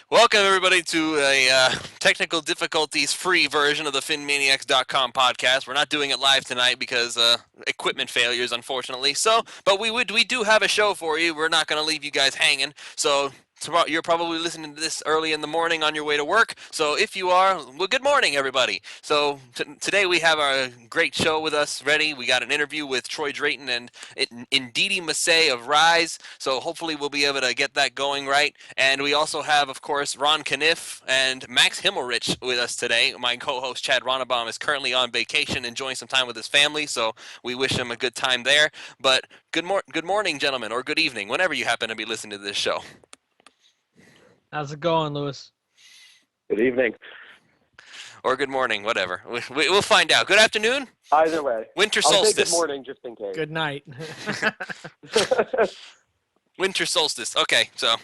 Welcome, everybody, to a technical difficulties free version of the PhinManiacs.com podcast. We're not doing it live tonight because equipment failures, unfortunately. But we do have a show for you. We're not going to leave you guys hanging. So you're probably listening to this early in the morning on your way to work. So if you are, well, good morning, everybody. So today we have our great show with us ready. We got an interview with Troy Drayton and Ndidi Massay of Rise. So hopefully we'll be able to get that going right. And we also have, of course, Ron Kniff and Max Himmelrich with us today. My co-host Chad Ronnebaum is currently on vacation, enjoying some time with his family. So we wish him a good time there. But good morning, gentlemen, or good evening, whenever you happen to be listening to this show. How's it going, Lewis? Good evening. Or good morning, whatever. We'll find out. Good afternoon. Either way. Winter I'll solstice. say good morning just in case. Good night. Winter solstice. Okay, so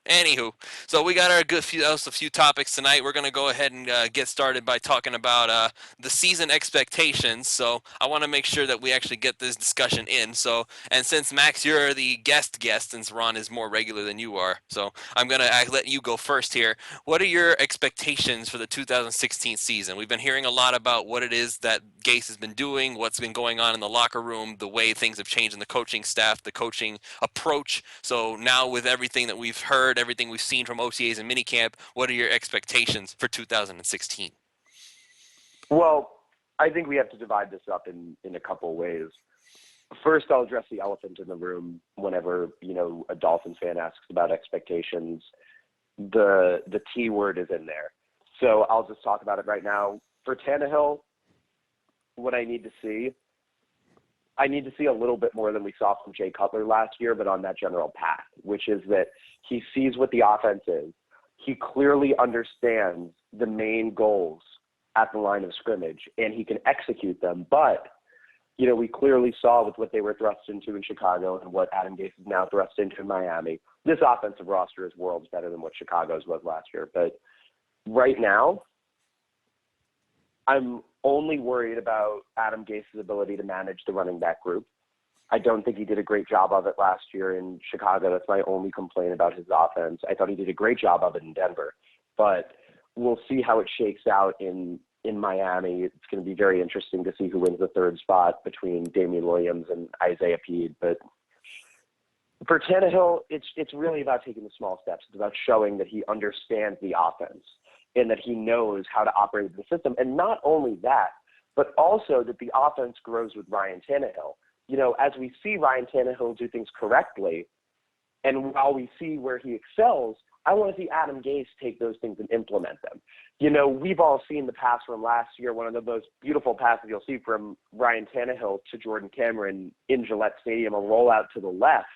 anywho, so we got a few topics tonight. We're gonna go ahead and get started by talking about the season expectations. So I want to make sure that we actually get this discussion in. So, and since Max, you're the guest, since Ron is more regular than you are, so I'm gonna let you go first here. What are your expectations for the 2016 season? We've been hearing a lot about what it is that Gase has been doing, what's been going on in the locker room, the way things have changed in the coaching staff, the coaching approach. So now with everything that we've heard, everything we've seen from OTAs and minicamp, what are your expectations for 2016? Well, I think we have to divide this up in a couple ways. First, I'll address the elephant in the room whenever, a Dolphins fan asks about expectations. The T word is in there. So I'll just talk about it right now. For Tannehill, what I need to see a little bit more than we saw from Jay Cutler last year, but on that general path, which is that he sees what the offense is. He clearly understands the main goals at the line of scrimmage, and he can execute them. But, we clearly saw with what they were thrust into in Chicago and what Adam Gase is now thrust into in Miami, this offensive roster is worlds better than what Chicago's was last year. But right now, I'm only worried about Adam Gase's ability to manage the running back group. I don't think he did a great job of it last year in Chicago. That's my only complaint about his offense. I thought he did a great job of it in Denver. But we'll see how it shakes out in Miami. It's going to be very interesting to see who wins the third spot between Damian Williams and Isaiah Peed. But for Tannehill, it's really about taking the small steps. It's about showing that he understands the offense and that he knows how to operate the system. And not only that, but also that the offense grows with Ryan Tannehill. As we see Ryan Tannehill do things correctly, and while we see where he excels, I want to see Adam Gase take those things and implement them. We've all seen the pass from last year, one of the most beautiful passes you'll see from Ryan Tannehill to Jordan Cameron in Gillette Stadium, a rollout to the left,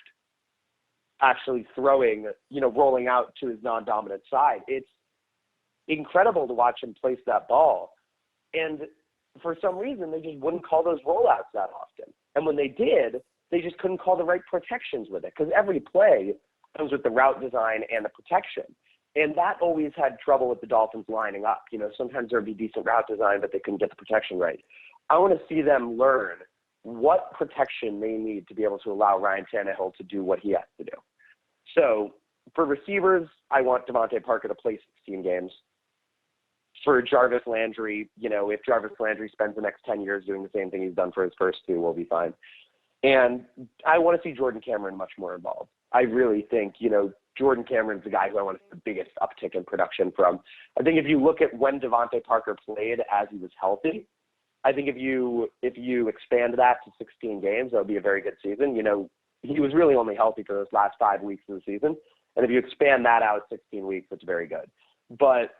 actually throwing, rolling out to his non-dominant side. It's incredible to watch him place that ball. And for some reason, they just wouldn't call those rollouts that often. And when they did, they just couldn't call the right protections with it, because every play comes with the route design and the protection. And that always had trouble with the Dolphins lining up. Sometimes there would be decent route design, but they couldn't get the protection right. I want to see them learn what protection they need to be able to allow Ryan Tannehill to do what he has to do. So for receivers, I want Devontae Parker to play 16 games. For Jarvis Landry, if Jarvis Landry spends the next 10 years doing the same thing he's done for his first two, we'll be fine. And I want to see Jordan Cameron much more involved. I really think, Jordan Cameron's the guy who I want to see the biggest uptick in production from. I think if you look at when Devontae Parker played as he was healthy, I think if you expand that to 16 games, that would be a very good season. He was really only healthy for those last 5 weeks of the season. And if you expand that out 16 weeks, it's very good. But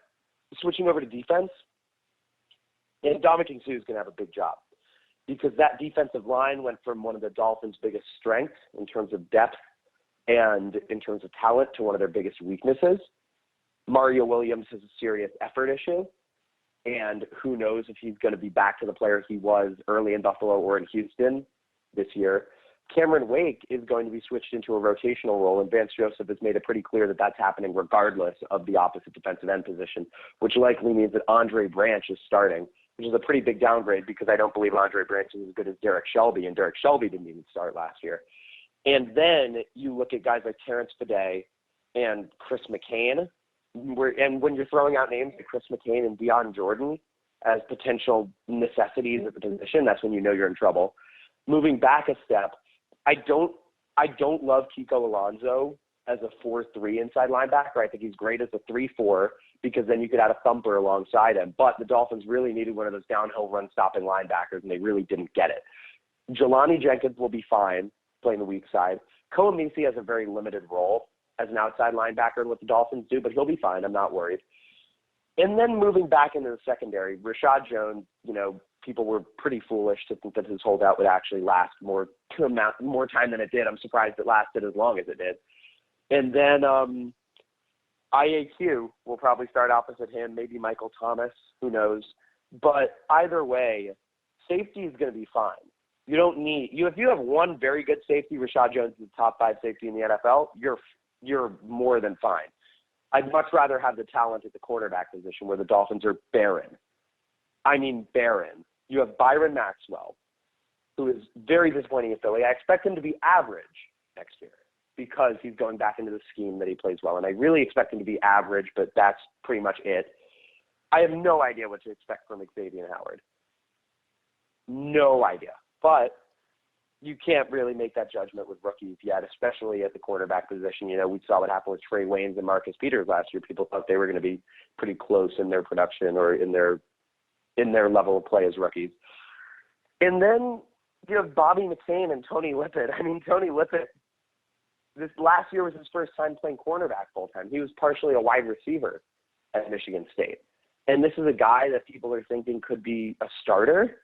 switching over to defense, and Ndamukong Suh is going to have a big job, because that defensive line went from one of the Dolphins' biggest strengths in terms of depth and in terms of talent to one of their biggest weaknesses. Mario Williams has a serious effort issue, and who knows if he's going to be back to the player he was early in Buffalo or in Houston this year. Cameron Wake is going to be switched into a rotational role, and Vance Joseph has made it pretty clear that that's happening regardless of the opposite defensive end position, which likely means that Andre Branch is starting, which is a pretty big downgrade, because I don't believe Andre Branch is as good as Derek Shelby, and Derek Shelby didn't even start last year. And then you look at guys like Terrence Fede and Chris McCain, And when you're throwing out names like Chris McCain and Deion Jordan as potential necessities at the position, that's when you know you're in trouble. Moving back a step, I don't love Kiko Alonso as a 4-3 inside linebacker. I think he's great as a 3-4 because then you could add a thumper alongside him. But the Dolphins really needed one of those downhill run-stopping linebackers, and they really didn't get it. Jelani Jenkins will be fine playing the weak side. Koa Misi has a very limited role as an outside linebacker in what the Dolphins do, but he'll be fine. I'm not worried. And then moving back into the secondary, Rashad Jones, people were pretty foolish to think that his holdout would actually last more time than it did. I'm surprised it lasted as long as it did. And then IAQ will probably start opposite him, maybe Michael Thomas, who knows. But either way, safety is going to be fine. You don't need if you have one very good safety, Rashad Jones is the top 5 safety in the NFL, you're more than fine. I'd much rather have the talent at the quarterback position where the Dolphins are barren. I mean barren. You have Byron Maxwell, who is very disappointing in Philly. I expect him to be average next year because he's going back into the scheme that he plays well. And I really expect him to be average, but that's pretty much it. I have no idea what to expect from Xavier Howard. No idea. But you can't really make that judgment with rookies yet, especially at the quarterback position. We saw what happened with Trey Waynes and Marcus Peters last year. People thought they were going to be pretty close in their production or in their level of play as rookies. And then you have Bobby McCain and Tony Lippett. I mean, Tony Lippett, this last year was his first time playing cornerback full time. He was partially a wide receiver at Michigan State. And this is a guy that people are thinking could be a starter.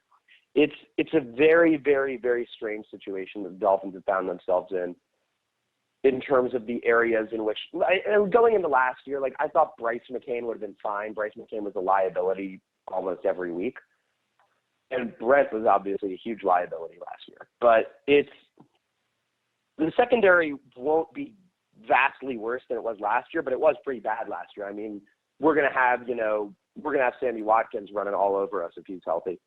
It's a very, very, very strange situation that the Dolphins have found themselves in terms of the areas in which, going into last year, I thought Bryce McCain would have been fine. Bryce McCain was a liability almost every week. And Brent was obviously a huge liability last year. But the secondary won't be vastly worse than it was last year, but it was pretty bad last year. I mean, we're going to have Sammy Watkins running all over us if he's healthy.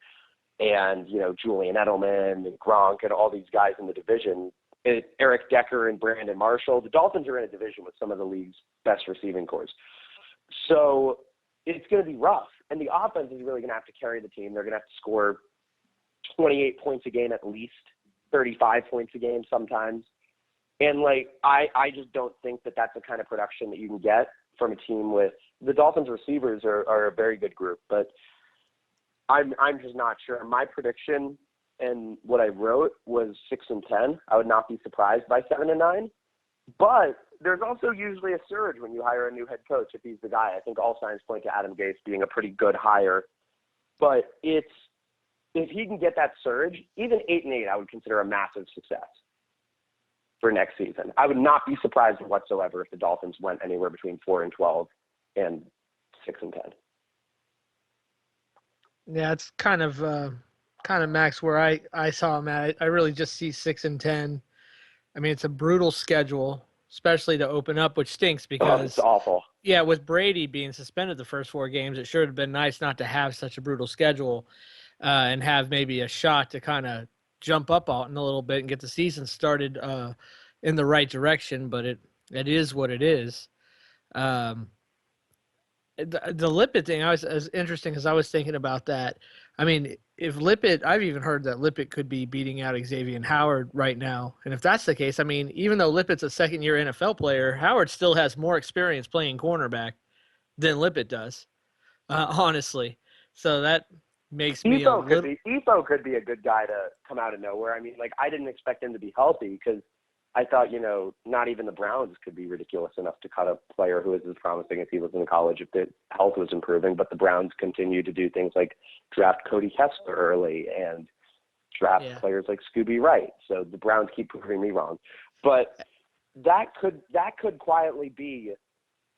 And, Julian Edelman and Gronk and all these guys in the division, Eric Decker and Brandon Marshall. The Dolphins are in a division with some of the league's best receiving corps. So it's going to be rough. And the offense is really going to have to carry the team. They're going to have to score 28 points a game at least, 35 points a game sometimes. And, I just don't think that that's the kind of production that you can get from a team with – the Dolphins receivers are a very good group, but – I'm just not sure. My prediction and what I wrote was 6-10. I would not be surprised by 7-9. But there's also usually a surge when you hire a new head coach if he's the guy. I think all signs point to Adam Gase being a pretty good hire. But if he can get that surge, even 8-8, I would consider a massive success for next season. I would not be surprised whatsoever if the Dolphins went anywhere between 4-12 and 6-10. Yeah, it's kind of Max where I saw him at. I really just see 6-10. I mean, it's a brutal schedule, especially to open up, which stinks because it's awful. Yeah, with Brady being suspended the first 4 games, it sure would have been nice not to have such a brutal schedule and have maybe a shot to kind of jump up out in a little bit and get the season started in the right direction. But it is what it is. The Lippett thing was interesting because I was thinking about that. I mean, if Lippett, I've even heard that Lippett could be beating out Xavier Howard right now. And if that's the case, I mean, even though Lippett's a second-year NFL player, Howard still has more experience playing cornerback than Lippett does, honestly. So that makes me Efo could be a good guy to come out of nowhere. I mean, I didn't expect him to be healthy because I thought, not even the Browns could be ridiculous enough to cut a player who is as promising as he was in college if the health was improving. But the Browns continue to do things like draft Cody Kessler early and draft players like Scooby Wright. So the Browns keep proving me wrong. But that could quietly be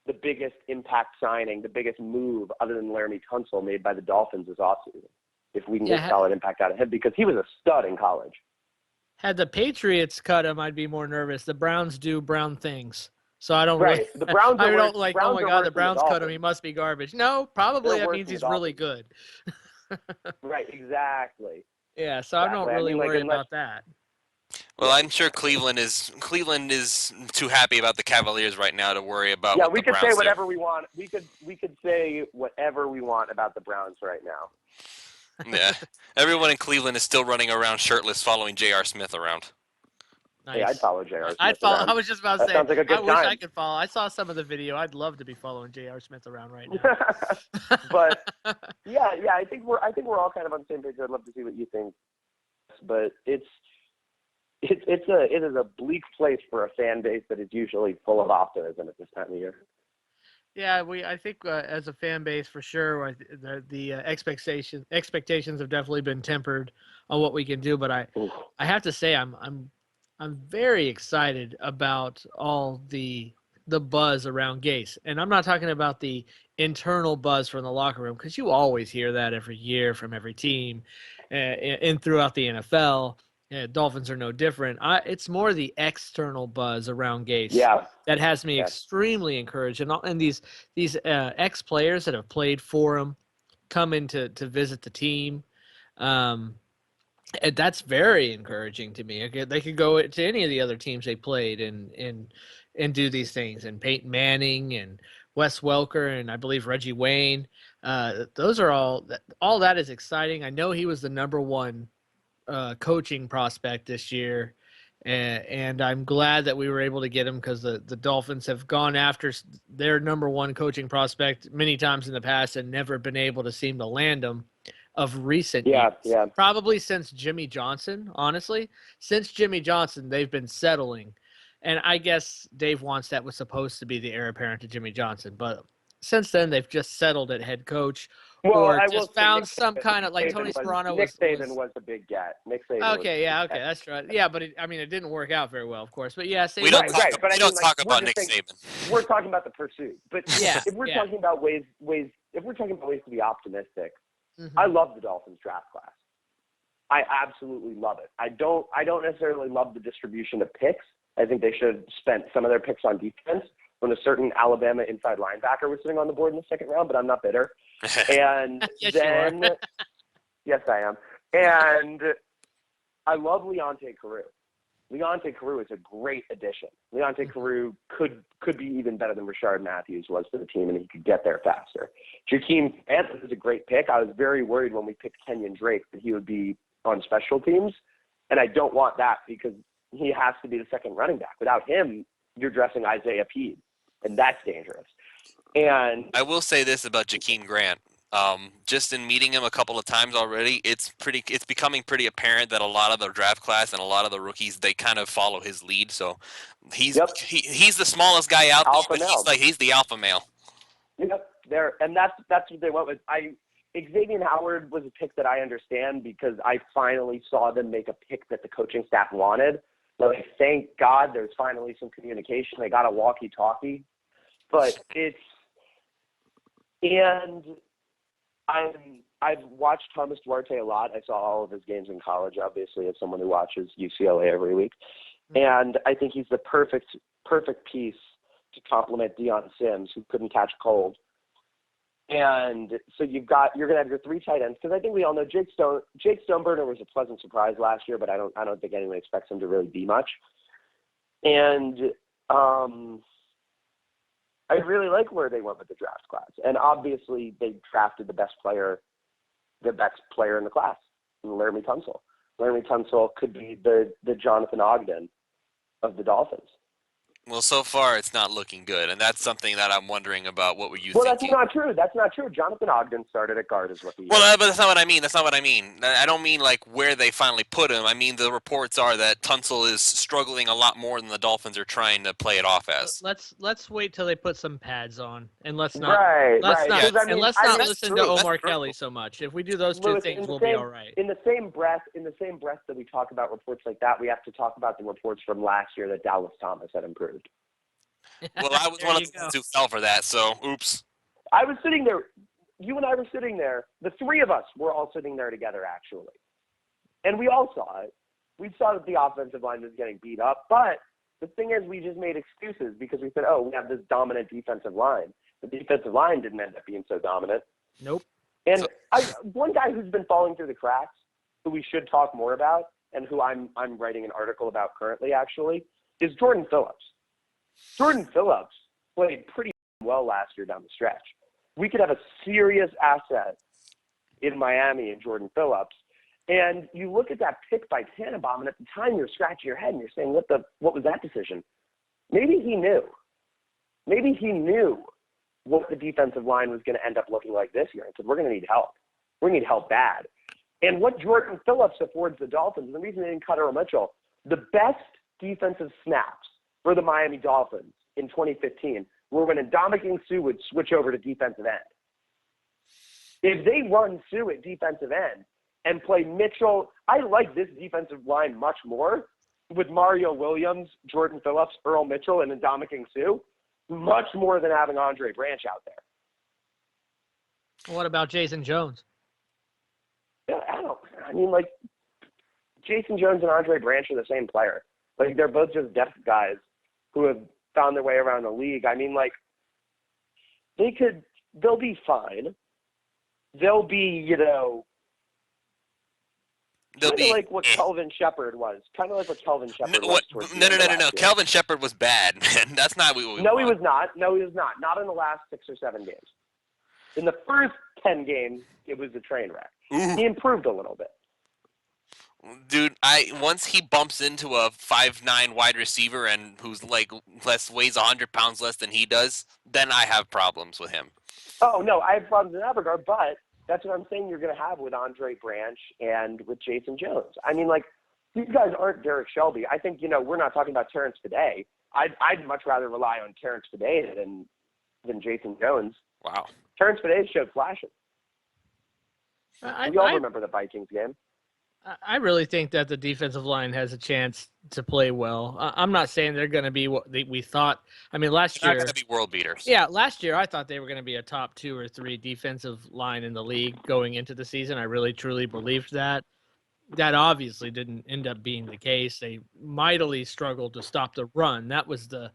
the biggest impact signing, the biggest move other than Laramie Tunsil made by the Dolphins this offseason, if we can get solid impact out of him, because he was a stud in college. Had the Patriots cut him, I'd be more nervous. The Browns do Brown things. So I don't really – the Browns I are don't worse, oh, my God, the Browns the cut him. He must be garbage. No, probably that means he's really good. Right, exactly. Yeah, so I don't really worry about that. Well, I'm sure Cleveland is too happy about the Cavaliers right now to worry about Yeah, what we the could Browns say do. whatever we want. We could say whatever we want about the Browns right now. Yeah, everyone in Cleveland is still running around shirtless, following J.R. Smith around. Nice. Hey, I'd follow J.R. Smith I'd follow. around. I was just about to That say. sounds like a good I wish I time. could follow. I saw some of the video. I'd love to be following J.R. Smith around right now. But yeah, I think we're all kind of on the same page. I'd love to see what you think, but it is a bleak place for a fan base that is usually full of optimism at this time of year. Yeah, I think as a fan base for sure, the expectations have definitely been tempered on what we can do. But I have to say I'm very excited about all the buzz around Gase, and I'm not talking about the internal buzz from the locker room, because you always hear that every year from every team, and throughout the NFL. Dolphins are no different. It's more the external buzz around Gase that has me extremely encouraged. And these ex-players that have played for him come in to visit the team. And that's very encouraging to me. They could go to any of the other teams they played and do these things. And Peyton Manning and Wes Welker and I believe Reggie Wayne. Those are all that is exciting. I know he was the number one coaching prospect this year, and I'm glad that we were able to get him, because the Dolphins have gone after their number one coaching prospect many times in the past and never been able to seem to land him of recent years. Probably since Jimmy Johnson, honestly. Since Jimmy Johnson, they've been settling. And I guess Dave Wannstedt was supposed to be the heir apparent to Jimmy Johnson, but since then they've just settled at head coach. Well, or I just will found say some kind of, like Tony Serrano Nick Saban was a big get. Nick Saban. Okay, that's right. Yeah, but it didn't work out very well, of course. But yeah, We don't talk about Nick Saban. We're talking about the pursuit. But if we're talking about ways to be optimistic, I love the Dolphins draft class. I absolutely love it. I don't necessarily love the distribution of picks. I think they should have spent some of their picks on defense when a certain Alabama inside linebacker was sitting on the board in the second round, but I'm not bitter. And yes, then, yes, I am. And I love Leonte Carroo. Leonte Carroo is a great addition. Leonte Carroo could be even better than Rashard Matthews was for the team, and he could get there faster. Jakeem Grant is a great pick. I was very worried when we picked Kenyon Drake that he would be on special teams, and I don't want that because he has to be the second running back. Without him, you're dressing Isaiah Peed, and that's dangerous. And I will say this about Jakeem Grant. Just in meeting him a couple of times already, it's becoming pretty apparent that a lot of the draft class and a lot of the rookies, they kind of follow his lead. So he's the smallest guy out there, but he's the alpha male. Yep, and that's what they went with. Xavier Howard was a pick that I understand because I finally saw them make a pick that the coaching staff wanted. Like, thank God there's finally some communication. They got a walkie-talkie. But I've watched Thomas Duarte a lot. I saw all of his games in college, obviously, as someone who watches UCLA every week. And I think he's the perfect piece to complement Deion Sims, who couldn't catch a cold. And so you're going to have your three tight ends, because I think we all know Jake Stoneburner was a pleasant surprise last year, but I don't think anyone expects him to really be much. And I really like where they went with the draft class. And obviously they drafted the best player in the class, Laramie Tunsil. Laramie Tunsil could be the Jonathan Ogden of the Dolphins. Well, so far it's not looking good, and that's something that I'm wondering about. What were you thinking? Well, that's not true. Jonathan Ogden started at guard as rookie. Well, but that's not what I mean. I don't mean like where they finally put him. I mean the reports are that Tunsil is struggling a lot more than the Dolphins are trying to play it off as. Let's wait till they put some pads on, and let's not listen to Omar Kelly so much. If we do those two things, we'll be all right. In the same breath that we talk about reports like that, we have to talk about the reports from last year that Dallas Thomas had improved. Well, I was one of the ones who fell for that, so oops. I was sitting there. You and I were sitting there. The three of us were all sitting there together, actually. And we all saw it. We saw that the offensive line was getting beat up. But the thing is, we just made excuses because we said, we have this dominant defensive line. The defensive line didn't end up being so dominant. Nope. And one guy who's been falling through the cracks, who we should talk more about, and who I'm writing an article about currently, actually, is Jordan Phillips. Jordan Phillips played pretty well last year down the stretch. We could have a serious asset in Miami in Jordan Phillips. And you look at that pick by Tannenbaum, and at the time you're scratching your head and you're saying, what was that decision? Maybe he knew. Maybe he knew what the defensive line was going to end up looking like this year and said, we're going to need help. We need help bad. And what Jordan Phillips affords the Dolphins, and the reason they didn't cut Earl Mitchell, the best defensive snaps for the Miami Dolphins in 2015 were when Ndamukong Suh would switch over to defensive end. If they run Suh at defensive end and play Mitchell, I like this defensive line much more with Mario Williams, Jordan Phillips, Earl Mitchell, and Ndamukong Suh, much more than having Andre Branch out there. What about Jason Jones? Yeah, Jason Jones and Andre Branch are the same player. Like, they're both just depth guys who have found their way around the league. They'll be fine. They'll be, like what Kelvin Shepard was. Kind of like what Kelvin Shepard was. No. Kelvin Shepard was bad, man. That's not what we want. No, he was not. Not in the last 6 or 7 games. In the first 10 games, it was a train wreck. Ooh. He improved a little bit. Dude, once he bumps into a 5'9" wide receiver and who's like weighs 100 pounds less than he does, then I have problems with him. Oh no, I have problems in that regard, but that's what I'm saying you're going to have with Andre Branch and with Jason Jones. These guys aren't Derek Shelby. I think, we're not talking about Terrence Fede. I'd much rather rely on Terrence Fede than Jason Jones. Wow. Terrence Fede showed flashes. We all remember the Vikings game. I really think that the defensive line has a chance to play well. I'm not saying they're going to be what we thought. Last year they're not going to be world beaters. Yeah, last year I thought they were going to be a top 2 or 3 defensive line in the league going into the season. I really truly believed that. That obviously didn't end up being the case. They mightily struggled to stop the run. That was the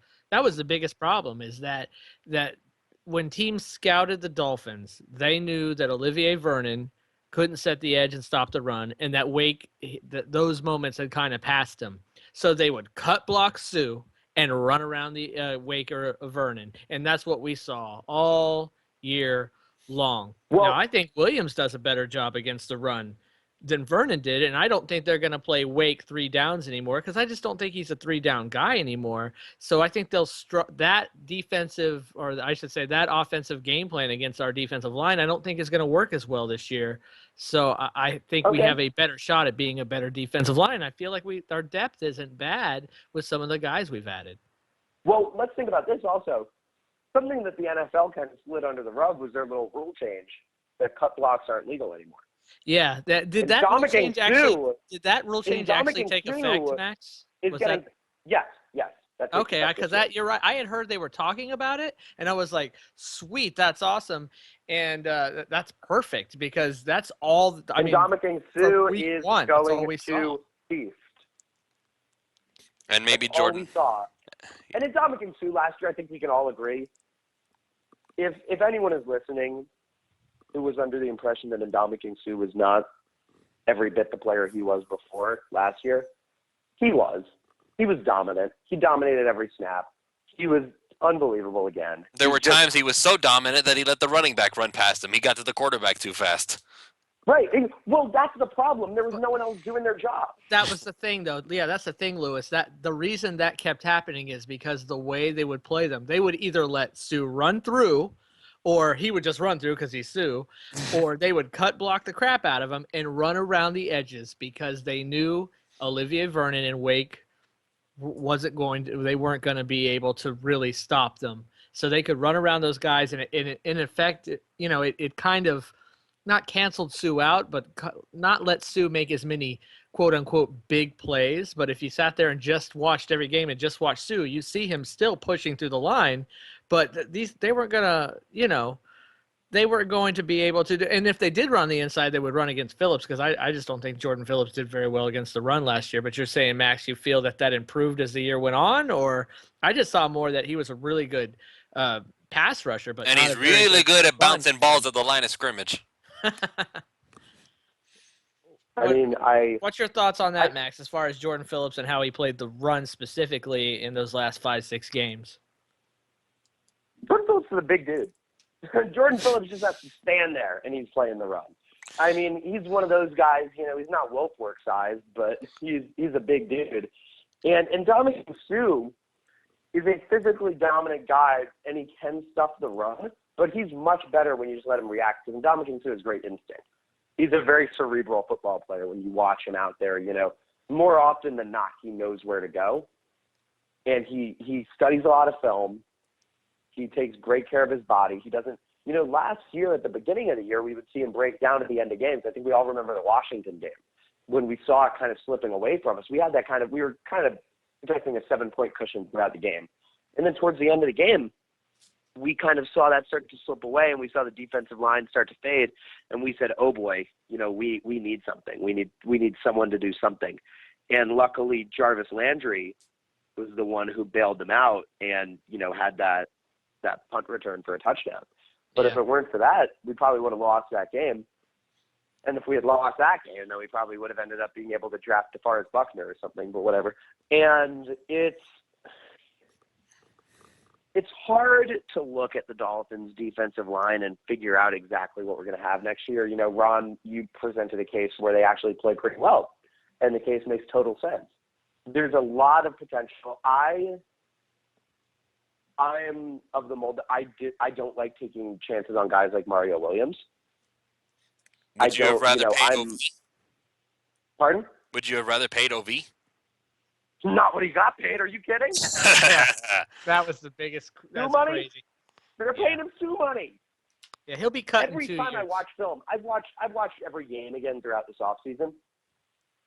biggest problem. Is that when teams scouted the Dolphins, they knew that Olivier Vernon couldn't set the edge and stop the run, and that those moments had kind of passed him. So they would cut block Suh and run around the Wake or Vernon, and that's what we saw all year long. Well, now, I think Williams does a better job against the run than Vernon did, and I don't think they're going to play Wake 3 downs anymore because I just don't think he's a 3-down guy anymore. So I think they'll that defensive, or I should say that offensive game plan against our defensive line, I don't think is going to work as well this year. So I think we have a better shot at being a better defensive line. I feel like our depth isn't bad with some of the guys we've added. Well, let's think about this also. Something that the NFL kind of slid under the rug was their little rule change that cut blocks aren't legal anymore. Yeah, did that rule change actually take effect, Max? Yes. Okay, because you're right. I had heard they were talking about it, and I was like, "Sweet, that's awesome," and that's perfect because that's all. Ndamukong Suh is going to feast, and maybe that's Jordan. All we saw, and Ndamukong Suh last year, I think we can all agree. If anyone is listening who was under the impression that Ndamukong Suh was not every bit the player he was before last year, he was. He was dominant. He dominated every snap. He was unbelievable again. There were times he was so dominant that he let the running back run past him. He got to the quarterback too fast. Right. Well, that's the problem. There was no one else doing their job. That was the thing, though. Yeah, that's the thing, Lewis. That the reason that kept happening is because the way they would play them. They would either let Suh run through, or he would just run through because he's Suh, or they would cut block the crap out of him and run around the edges because they knew Olivier Vernon and Wake they weren't going to be able to really stop them. So they could run around those guys, and in effect, it kind of not canceled Suh out, but not let Suh make as many quote unquote big plays. But if you sat there and just watched every game and just watched Suh, you see him still pushing through the line. But they weren't gonna, they weren't going to be able to do. And if they did run the inside, they would run against Phillips because I just don't think Jordan Phillips did very well against the run last year. But you're saying, Max, you feel that improved as the year went on, or I just saw more that he was a really good pass rusher, and he's really good at bouncing balls at the line of scrimmage. What's your thoughts on that, Max, as far as Jordan Phillips and how he played the run specifically in those last 5-6 games? Jordan Phillips is a big dude. Jordan Phillips just has to stand there, and he's playing the run. I mean, he's one of those guys, he's not Wolfwork size, but he's a big dude. And Ndamukong Suh is a physically dominant guy, and he can stuff the run, but he's much better when you just let him react, because Ndamukong Suh has great instinct. He's a very cerebral football player when you watch him out there, More often than not, he knows where to go, and he studies a lot of film. He takes great care of his body. He doesn't, last year at the beginning of the year, we would see him break down at the end of games. I think we all remember the Washington game when we saw it kind of slipping away from us. We were kind of projecting a 7-point cushion throughout the game. And then towards the end of the game, we kind of saw that start to slip away, and we saw the defensive line start to fade. And we said, oh boy, we need something. We need someone to do something. And luckily, Jarvis Landry was the one who bailed them out and, had that punt return for a touchdown. But if it weren't for that, we probably would have lost that game. And if we had lost that game, then we probably would have ended up being able to draft DeForest Buckner or something, but whatever. And it's hard to look at the Dolphins' defensive line and figure out exactly what we're going to have next year. Ron, you presented a case where they actually play pretty well, and the case makes total sense. There's a lot of potential. I am of the mold that I don't like taking chances on guys like Mario Williams. Would you have rather paid OV? Pardon? Would you have rather paid OV? Not what he got paid. Are you kidding? That was the biggest. That's money? crazy. They're paying him Sue money. Yeah, he'll be cut every in 2 time years. I watch film. I've watched every game again throughout this offseason.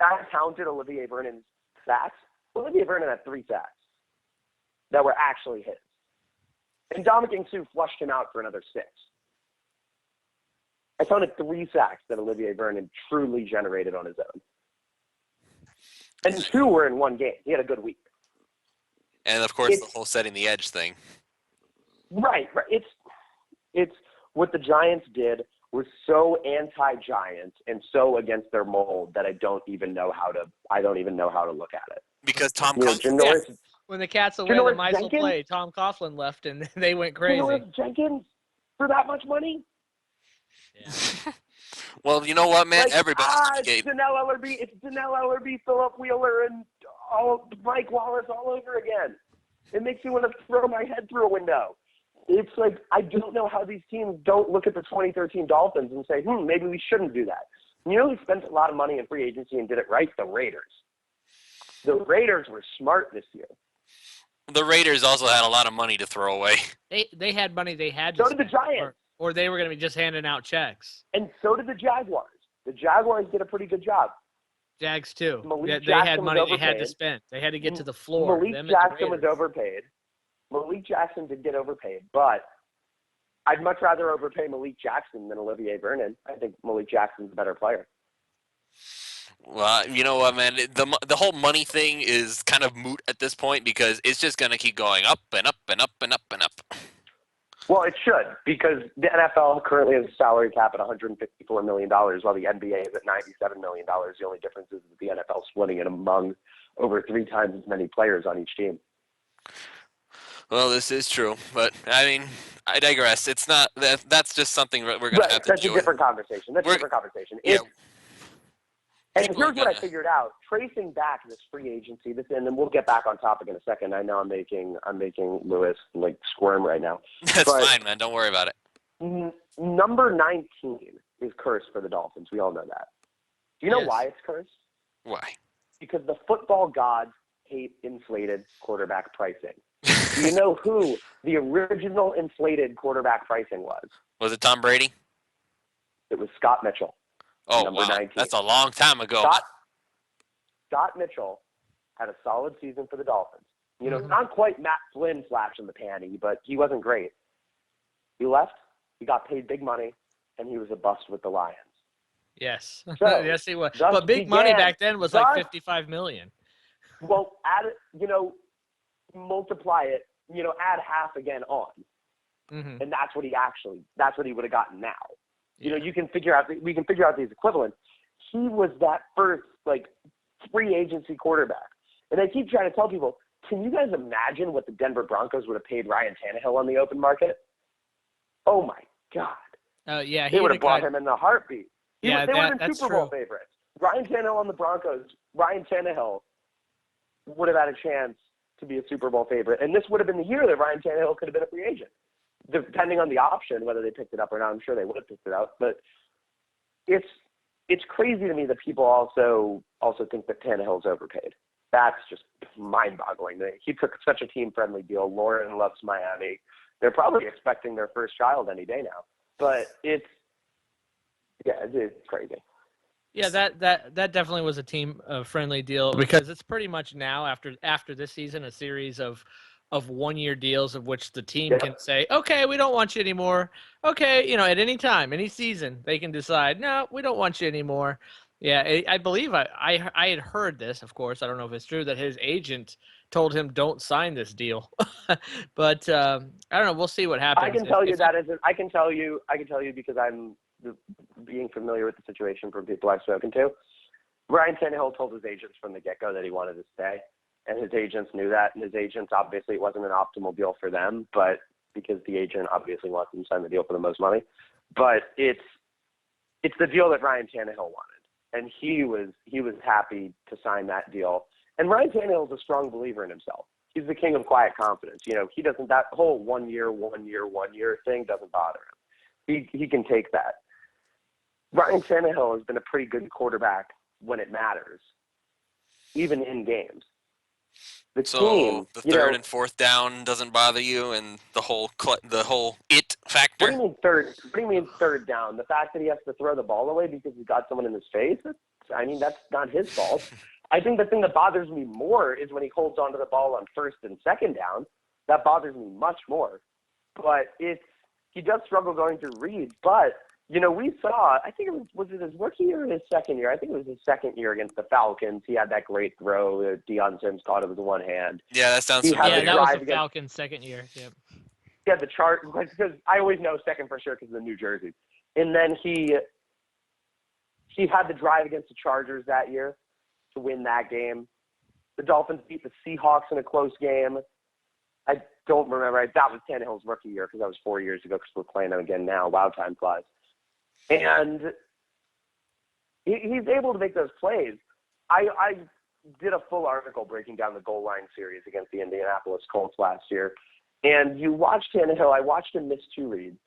I counted Olivier Vernon's sacks. Olivier Vernon had 3 sacks that were actually his. And Ndamukong Suh flushed him out for another 6. I counted 3 sacks that Olivier Vernon truly generated on his own. And 2 were in one game. He had a good week. And, of course, the whole setting the edge thing. Right. It's what the Giants did was so anti-Giants and so against their mold that I don't even know how to look at it. Because Tom Coughlin, when the cat's away, the mice will play. Tom Coughlin left, and they went crazy. Janoris Jenkins for that much money? Yeah. Well, you know what, man? Everybody's it's Donnell Ellerbe, Philip Wheeler, and Mike Wallace all over again. It makes me want to throw my head through a window. It's like I don't know how these teams don't look at the 2013 Dolphins and say, maybe we shouldn't do that. Who spent a lot of money in free agency and did it right? The Raiders. The Raiders were smart this year. The Raiders also had a lot of money to throw away. They had money they had to So did the Giants. Or they were going to be just handing out checks. And so did the Jaguars. The Jaguars did a pretty good job. Jags, too. They had money they had to spend. They had to get to the floor. Malik Jackson was overpaid. Malik Jackson did get overpaid, but I'd much rather overpay Malik Jackson than Olivier Vernon. I think Malik Jackson's a better player. Well, you know what, man? The whole money thing is kind of moot at this point because it's just going to keep going up and up and up and up and up. Well, it should, because the NFL currently has a salary cap at $154 million, while the NBA is at $97 million. The only difference is that the NFL splitting it among over 3 times as many players on each team. Well, this is true, but I mean, I digress. It's not that's just something we're going to have to That's deal a different conversation. That's a different conversation. Yeah. And here's what I figured out: tracing back this free agency, and then we'll get back on topic in a second. I know I'm making Lewis squirm right now. That's fine, man. Don't worry about it. Number 19 is cursed for the Dolphins. We all know that. Do you know why it's cursed? Why? Because the football gods hate inflated quarterback pricing. Do you know who the original inflated quarterback pricing was? Was it Tom Brady? It was Scott Mitchell. Oh, number wow. 19. That's a long time ago. Scott Mitchell had a solid season for the Dolphins. Not quite Matt Flynn flash in the panty, but he wasn't great. He left, he got paid big money, and he was a bust with the Lions. Yes. So, yes, he was. But big money back then was like $55 million. Well, multiply it, add half again on. Mm-hmm. And that's what he would have gotten now. We can figure out these equivalents. he was that first, free agency quarterback. And I keep trying to tell people, can you guys imagine what the Denver Broncos would have paid Ryan Tannehill on the open market? Oh, my God. Yeah, they would have bought him in the heartbeat. They would have been Super Bowl favorites. Ryan Tannehill on the Broncos, Ryan Tannehill would have had a chance to be a Super Bowl favorite. And this would have been the year that Ryan Tannehill could have been a free agent. Depending on the option, whether they picked it up or not, I'm sure they would have picked it up. But it's crazy to me that people also think that Tannehill's overpaid. That's just mind-boggling. He took such a team-friendly deal. Lauren loves Miami. They're probably expecting their first child any day now. But it's crazy. Yeah, that definitely was a team-friendly deal because it's pretty much now after this season a series of 1-year deals of which the team can say, okay, we don't want you anymore. Okay, at any time, any season, they can decide, no, we don't want you anymore. Yeah, I believe I had heard this, of course. I don't know if it's true, that his agent told him don't sign this deal. But I don't know. We'll see what happens. I can tell you that I can tell you because I'm being familiar with the situation from people I've spoken to. Ryan Tannehill told his agents from the get-go that he wanted to stay. And his agents knew that, and his agents, obviously, it wasn't an optimal deal for them, but because the agent obviously wants them to sign the deal for the most money. But it's the deal that Ryan Tannehill wanted, and he was happy to sign that deal. And Ryan Tannehill is a strong believer in himself. He's the king of quiet confidence. He doesn't, that whole 1 year thing doesn't bother him. He can take that. Ryan Tannehill has been a pretty good quarterback when it matters, even in games. The third and fourth down doesn't bother you, and the whole it factor. What do you mean third down? The fact that he has to throw the ball away because he's got someone in his face? That's not his fault. I think the thing that bothers me more is when he holds onto the ball on first and second down. That bothers me much more. But he does struggle going through reads. But we saw, I think was it his rookie year or his second year? I think it was his second year against the Falcons. He had that great throw. Deion Sims caught it with one hand. Yeah, that sounds familiar. Yeah, that was the Falcons' second year. Yep. Yeah, the chart, because I always know second for sure because of the New Jersey. And then he had the drive against the Chargers that year to win that game. The Dolphins beat the Seahawks in a close game. I don't remember. That was Tannehill's rookie year because that was 4 years ago because we're playing them again now. Wow, time flies. And he's able to make those plays. I did a full article breaking down the goal line series against the Indianapolis Colts last year. And you watch Tannehill. I watched him miss 2 reads.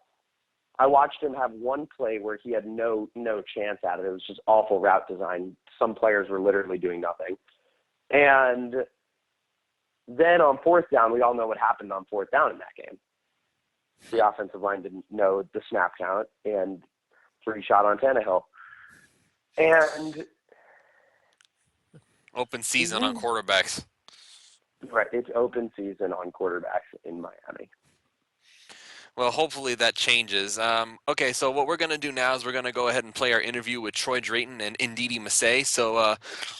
I watched him have one play where he had no chance at it. It was just awful route design. Some players were literally doing nothing. And then on fourth down, we all know what happened on fourth down in that game. The offensive line didn't know the snap count, and 3 shot on Tannehill. And open season on quarterbacks. Right, it's open season on quarterbacks in Miami. Well, hopefully that changes. Okay, so what we're going to do now is we're going to go ahead and play our interview with Troy Drayton and Ndidi Massay. So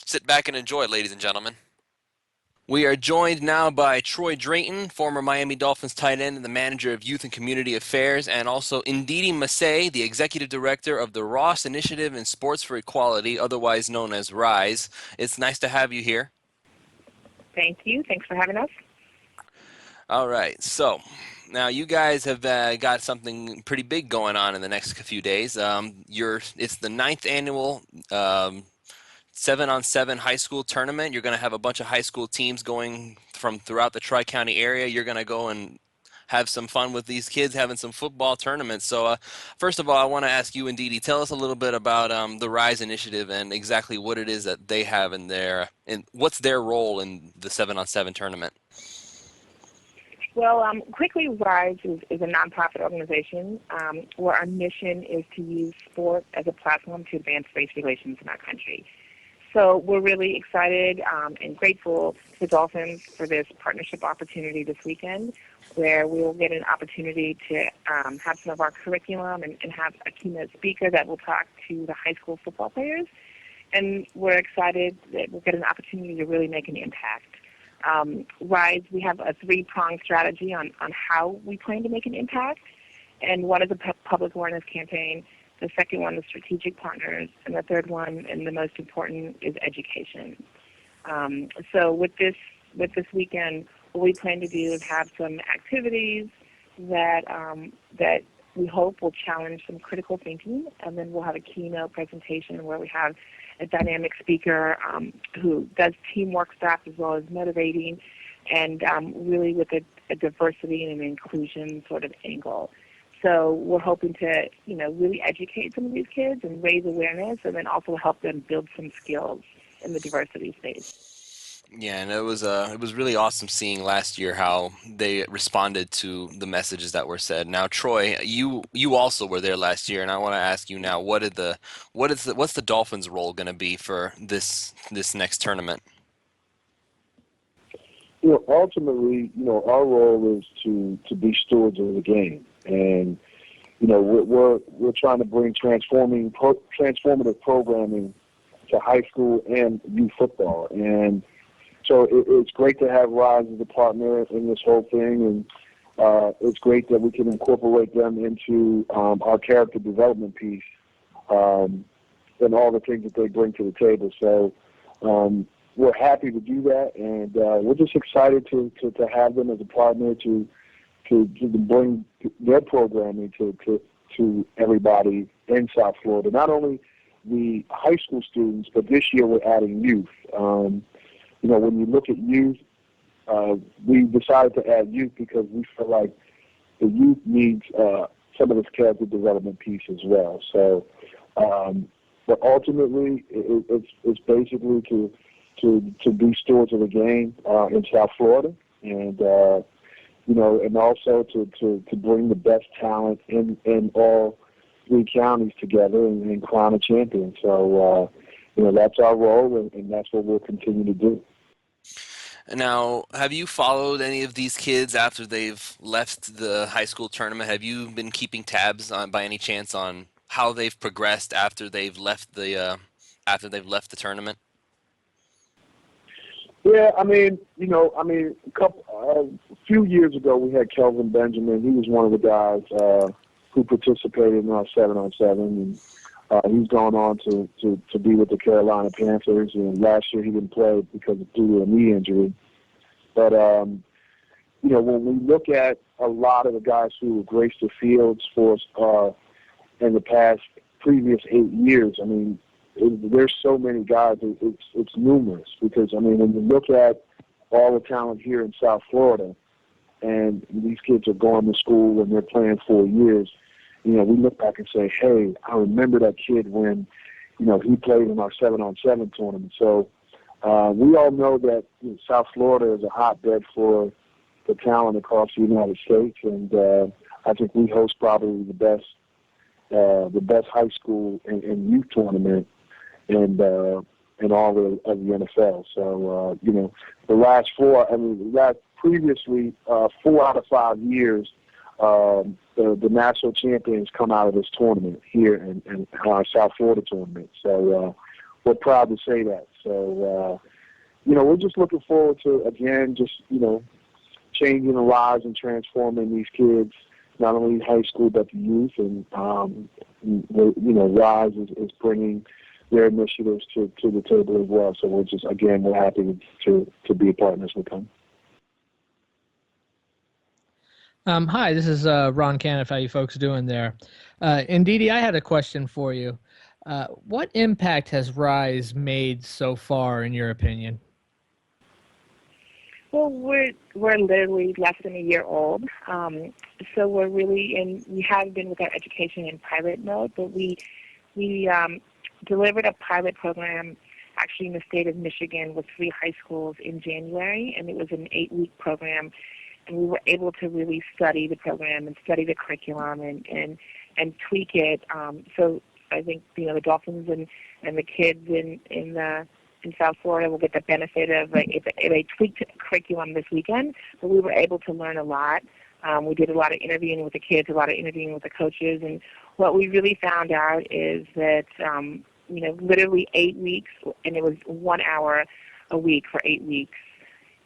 sit back and enjoy, ladies and gentlemen. We are joined now by Troy Drayton, former Miami Dolphins tight end and the manager of youth and community affairs, and also Ndidi Massay, the executive director of the RISE Initiative in Sports for Equality, otherwise known as RISE. It's nice to have you here. Thank you. Thanks for having us. All right. So now you guys have got something pretty big going on in the next few days. It's the 9th annual 7-on-7 high school tournament. You're going to have a bunch of high school teams going from throughout the Tri-County area. You're going to go and have some fun with these kids having some football tournaments. So first of all, I want to ask you, Ndidi, tell us a little bit about the RISE Initiative and exactly what it is that they have in there and what's their role in the 7-on-7 tournament. Well, quickly, RISE is a nonprofit organization where our mission is to use sport as a platform to advance race relations in our country. So we're really excited and grateful to the Dolphins for this partnership opportunity this weekend, where we'll get an opportunity to have some of our curriculum and have a keynote speaker that will talk to the high school football players. And we're excited that we'll get an opportunity to really make an impact. RISE, we have a 3-pronged strategy on how we plan to make an impact. And one is a public awareness campaign. The second one is strategic partners. And the third one, and the most important, is education. So with this weekend, what we plan to do is have some activities that we hope will challenge some critical thinking, and then we'll have a keynote presentation where we have a dynamic speaker who does teamwork stuff as well as motivating, and really with a diversity and an inclusion sort of angle. So we're hoping to, really educate some of these kids and raise awareness, and then also help them build some skills in the diversity space. Yeah, and it was really awesome seeing last year how they responded to the messages that were said. Now, Troy, you also were there last year, and I want to ask you now, what's the Dolphins' role going to be for this next tournament? Ultimately, our role is to be stewards of the game, and we're trying to bring transformative programming to high school and youth football, and so it's great to have RISE as a partner in this whole thing, and it's great that we can incorporate them into our character development piece and all the things that they bring to the table. So we're happy to do that, and we're just excited to have them as a partner to bring their programming to everybody in South Florida. Not only the high school students, but this year we're adding youth. When you look at youth, we decided to add youth because we feel like the youth needs some of this character development piece as well. So, but ultimately, it's basically to be stewards of the game in South Florida, and and also to bring the best talent in all three counties together and crown a champion. So, that's our role, and that's what we'll continue to do. Now, have you followed any of these kids after they've left the high school tournament? Have you been keeping tabs by any chance on how they've progressed after they've left the tournament? Yeah, a few years ago we had Kelvin Benjamin. He was one of the guys who participated in our 7-on-7, and he's gone on to be with the Carolina Panthers. And last year he didn't play because due to a knee injury. But when we look at a lot of the guys who have graced the fields for us in the previous 8 years, there's so many guys. It's numerous because when you look at all the talent here in South Florida, and these kids are going to school and they're playing 4 years, we look back and say, hey, I remember that kid when, he played in our 7-on-7 tournament. So we all know that South Florida is a hotbed for the talent across the United States, and I think we host probably the best high school and youth tournament and all of the NFL. So the last previously 4 out of 5 years, the national champions come out of this tournament here in our South Florida tournament. So we're proud to say that. So we're just looking forward to, again, changing the lives and transforming these kids, not only high school but the youth, and RISE is bringing their initiatives to the table as well. So we're happy to be partners with them. Hi, this is Ron Caniff. How you folks doing there? Ndidi, I had a question for you. What impact has RISE made so far, in your opinion? Well, we're literally less than a year old, so we're really we have been with our education in pilot mode, but we delivered a pilot program actually in the state of Michigan with 3 high schools in January, and it was an 8-week program, and we were able to really study the program and study the curriculum and tweak it. So I think the Dolphins and the kids in South Florida will get the benefit of a tweaked curriculum this weekend, but we were able to learn a lot. We did a lot of interviewing with the kids, a lot of interviewing with the coaches, and what we really found out is that literally 8 weeks, and it was 1 hour a week for 8 weeks.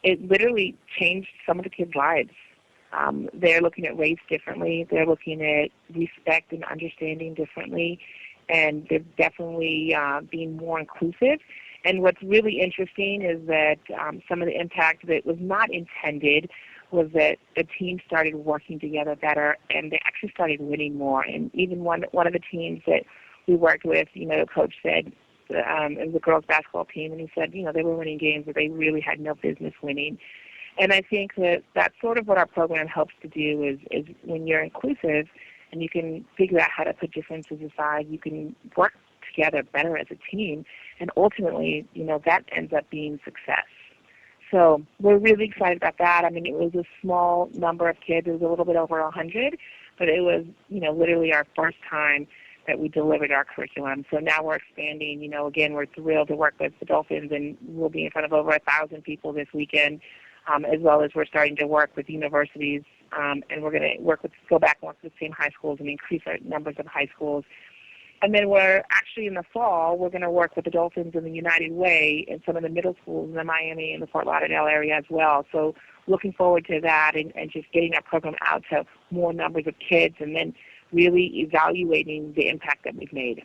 It literally changed some of the kids' lives. They're looking at race differently. They're looking at respect and understanding differently, and they're definitely being more inclusive. And what's really interesting is that some of the impact that was not intended was that the team started working together better, and they actually started winning more. And even one of the teams that we worked with, the coach said, it was a girls basketball team, and he said, they were winning games that they really had no business winning. And I think that that's sort of what our program helps to do is when you're inclusive and you can figure out how to put differences aside, you can work together better as a team, and ultimately, that ends up being success. So we're really excited about that. I mean, it was a small number of kids. It was a little bit over 100, but it was, literally our first time that we delivered our curriculum. So now we're expanding. Again, we're thrilled to work with the Dolphins, and we'll be in front of over 1,000 people this weekend, as well as we're starting to work with universities, and we're going to go back and work with the same high schools and increase our numbers of high schools. And then we're actually in the fall, we're going to work with the Dolphins in the United Way in some of the middle schools in the Miami and the Fort Lauderdale area as well. So looking forward to that and just getting that program out to more numbers of kids and then really evaluating the impact that we've made.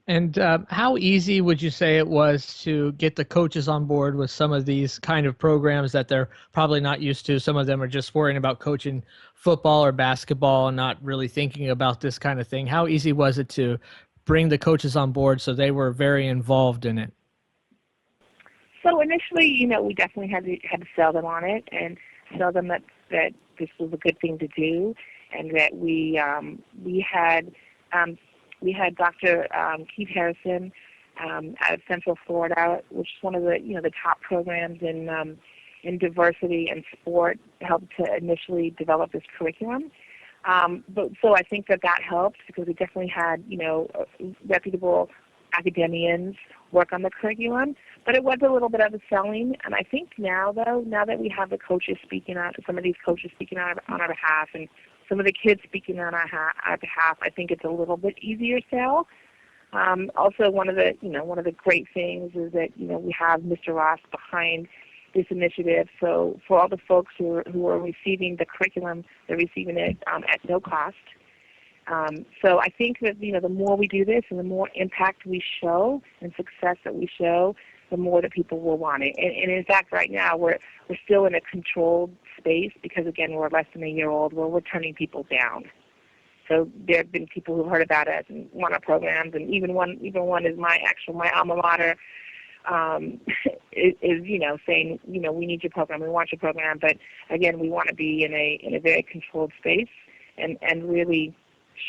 And how easy would you say it was to get the coaches on board with some of these kind of programs that they're probably not used to? Some of them are just worrying about coaching football or basketball and not really thinking about this kind of thing. How easy was it to bring the coaches on board so they were very involved in it? So initially, we definitely had to sell them on it and tell them that this was a good thing to do, and that we had Dr. Keith Harrison out of Central Florida, which is one of the top programs in diversity and sport, helped to initially develop this curriculum. So I think that helped because we definitely had reputable academians work on the curriculum, but it was a little bit of a selling. And I think now that we have the coaches speaking out, some of these coaches speaking out on our behalf, and some of the kids speaking on our behalf, I think it's a little bit easier sell. Also, one of the great things is that we have Mr. Ross behind this initiative. So for all the folks who are receiving the curriculum, they're receiving it at no cost. So I think that the more we do this and the more impact we show and success that we show, the more that people will want it. And in fact, right now we're still in a controlled space because again we're less than a year old, where we're turning people down. So there have been people who've heard about us and want our programs, and even one is my alma mater. Is saying we need your program, we want your program, but again we want to be in a very controlled space and really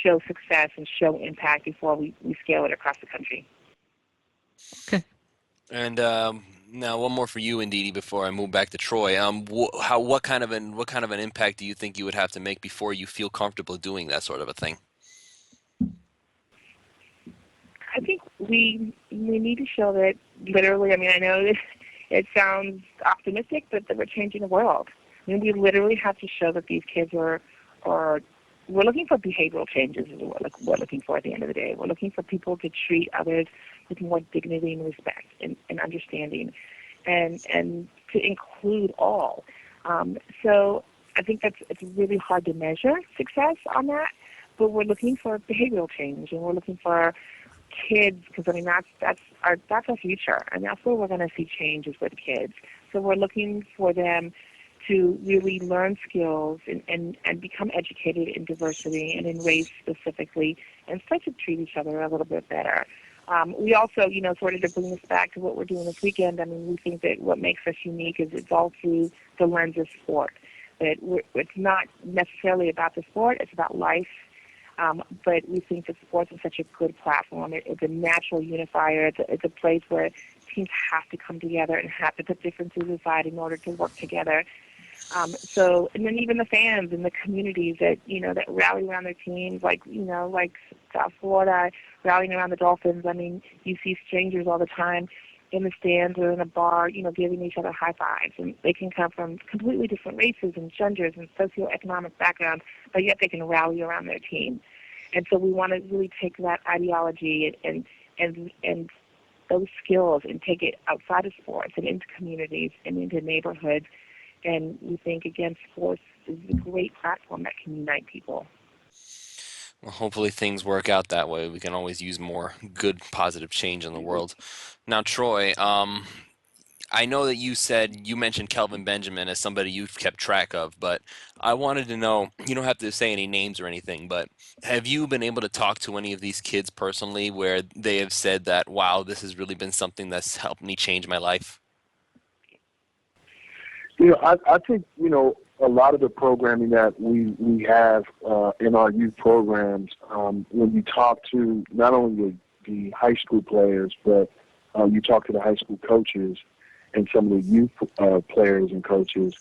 show success and show impact before we scale it across the country. Okay. And now one more for you, Ndidi, before I move back to Troy. What kind of an impact do you think you would have to make before you feel comfortable doing that sort of a thing? I think we need to show that literally. I mean, I know it sounds optimistic, but that we're changing the world. I mean, we literally have to show that these kids are we're looking for behavioral changes is what we're looking for at the end of the day. We're looking for people to treat others with more dignity and respect and understanding and to include all. So I think it's really hard to measure success on that, but we're looking for behavioral change, and we're looking for kids, because I mean that's our future, and that's where we're going to see changes with kids. So we're looking for them to really learn skills and become educated in diversity and in race specifically, and start to treat each other a little bit better. We also, sort of to bring us back to what we're doing this weekend, I mean, we think that what makes us unique is it's all through the lens of sport. That it's not necessarily about the sport, it's about life. But we think that sports is such a good platform. It's a natural unifier. It's a place where teams have to come together and have to put differences aside in order to work together. And then even the fans and the communities that that rally around their teams, like South Florida rallying around the Dolphins. I mean, you see strangers all the time in the stands or in a bar, giving each other high fives, and they can come from completely different races and genders and socioeconomic backgrounds, but yet they can rally around their team. And so we want to really take that ideology and those skills and take it outside of sports and into communities and into neighborhoods, And we think, again, sports is a great platform that can unite people. Well, hopefully things work out that way. We can always use more good, positive change in the world. Now, Troy, I know that you mentioned Kelvin Benjamin as somebody you've kept track of, but I wanted to know, you don't have to say any names or anything, but have you been able to talk to any of these kids personally where they have said that, wow, this has really been something that's helped me change my life? I think, a lot of the programming that we have in our youth programs, when you talk to not only the high school players, but you talk to the high school coaches and some of the youth players and coaches,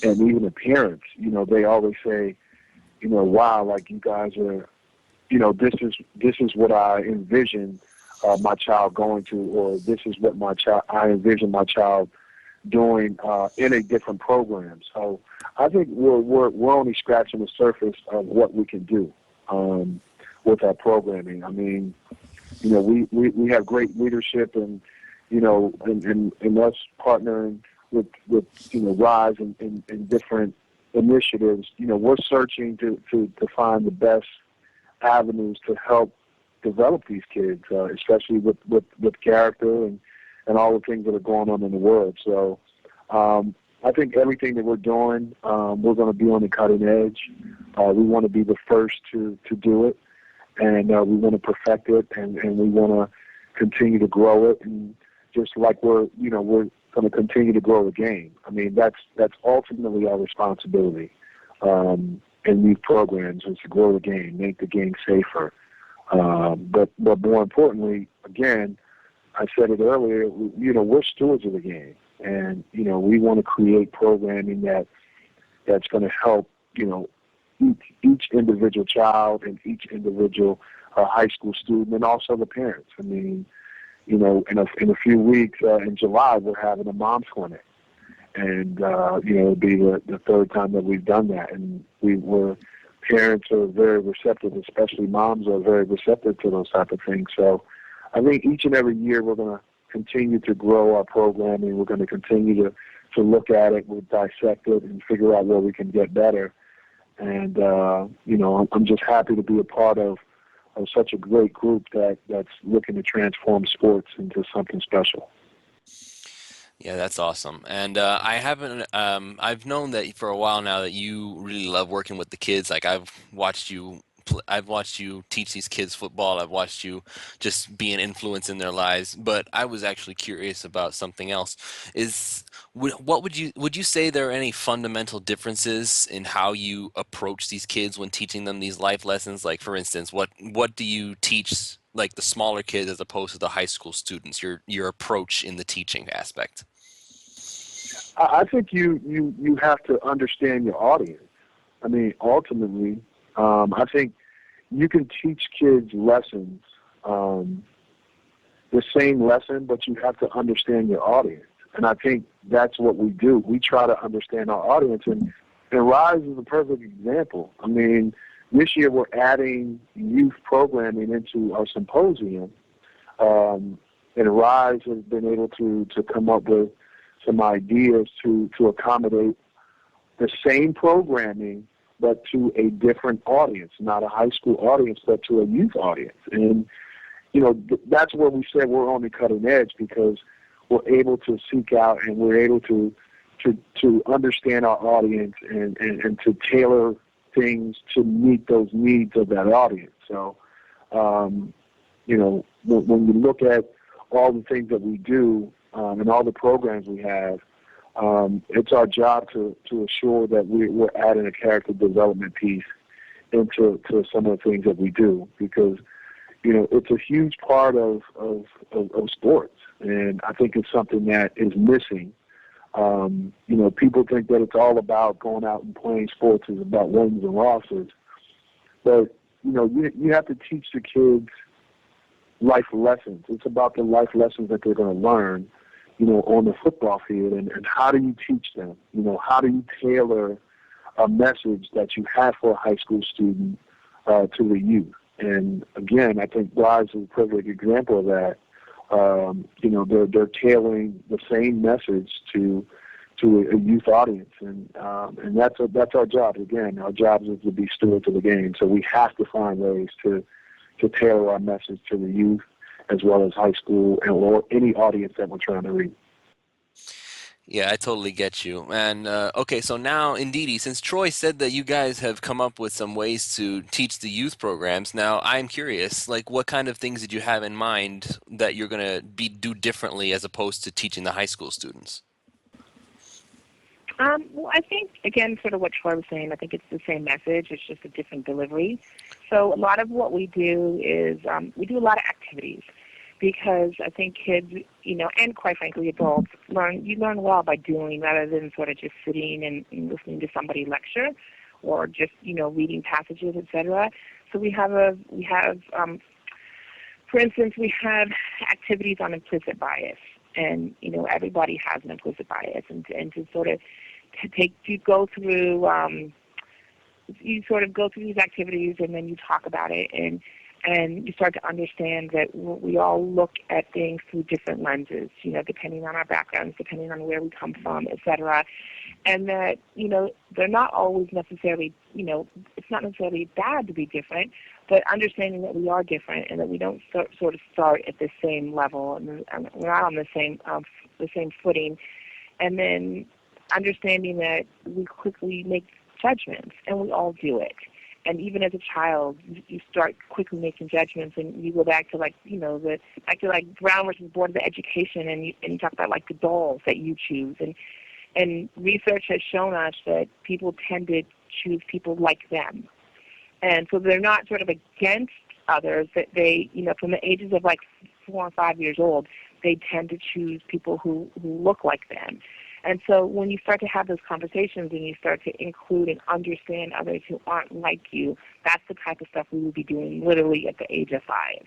and even the parents, they always say, wow, like you guys are, this is what I envision my child going to, or this is what I envision my child doing in a different program. So I think we're only scratching the surface of what we can do with our programming. I mean, we have great leadership and and us partnering with RISE and different initiatives. We're searching to find the best avenues to help develop these kids, especially with character and all the things that are going on in the world. So I think everything that we're doing, we're going to be on the cutting edge. We want to be the first to do it, and we want to perfect it, and we want to continue to grow it, and just like we're going to continue to grow the game. I mean, that's ultimately our responsibility in these programs, is to grow the game, make the game safer. But more importantly, again, I said it earlier, we're stewards of the game, and we want to create programming that's going to help each individual child and each individual high school student, and also the parents. I mean, in a few weeks in July, we're having a mom's clinic, and it'll be the third time that we've done that, and parents are very receptive, especially moms are very receptive to those type of things. So I think each and every year we're going to continue to grow our programming. We're going to continue to look at it, we'll dissect it, and figure out where we can get better. And I'm just happy to be a part of such a great group that's looking to transform sports into something special. Yeah, that's awesome. And I've known that for a while now that you really love working with the kids. Like I've watched you teach these kids football. I've watched you just be an influence in their lives. But I was actually curious about something else. Would you say there are any fundamental differences in how you approach these kids when teaching them these life lessons? Like, for instance, what do you teach like the smaller kids as opposed to the high school students? Your approach in the teaching aspect. I think you have to understand your audience. I mean, ultimately, I think you can teach kids lessons, the same lesson, but you have to understand your audience. And I think that's what we do. We try to understand our audience, and RISE is a perfect example. I mean, this year we're adding youth programming into our symposium, and RISE has been able to come up with some ideas to accommodate the same programming, but to a different audience, not a high school audience, but to a youth audience. And, that's where we said we're on the cutting edge, because we're able to seek out and we're able to understand our audience and to tailor things to meet those needs of that audience. So, when you look at all the things that we do and all the programs we have, it's our job to assure that we're adding a character development piece into some of the things that we do, because it's a huge part of sports, and I think it's something that is missing. People think that it's all about going out and playing sports, is about wins and losses, but you have to teach the kids life lessons. It's about the life lessons that they're going to learn, on the football field, and how do you teach them? How do you tailor a message that you have for a high school student to the youth? And again, I think RISE is a perfect example of that. They're tailoring the same message to a youth audience, and that's our job. Again, our job is to be stewards of the game. So we have to find ways to tailor our message to the youth as well as high school and any audience that we're trying to reach. Yeah, I totally get you. And okay, so now, Ndidi, since Troy said that you guys have come up with some ways to teach the youth programs, now I'm curious, like what kind of things did you have in mind that you're going to do differently as opposed to teaching the high school students? Well, I think, again, sort of what Troy was saying, I think it's the same message. It's just a different delivery. So a lot of what we do is we do a lot of activities because I think kids, and quite frankly adults, you learn well by doing rather than sort of just sitting and listening to somebody lecture or just, reading passages, etc. So for instance, we have activities on implicit bias. And, everybody has an implicit bias. And to sort of go through these activities and then you talk about it and you start to understand that we all look at things through different lenses, depending on our backgrounds, depending on where we come from, et cetera. And that, they're not always necessarily, it's not necessarily bad to be different, but understanding that we are different and that we don't sort of start at the same level and we're not on the same footing. And then understanding that we quickly make judgments, and we all do it. And even as a child, you start quickly making judgments, and you go back to Brown versus Board of Education, and you talk about like the dolls that you choose, and research has shown us that people tend to choose people like them, and so they're not sort of against others. That they, from the ages of like 4 or 5 years old, they tend to choose people who look like them. And so when you start to have those conversations and you start to include and understand others who aren't like you, that's the type of stuff we will be doing literally at the age of 5.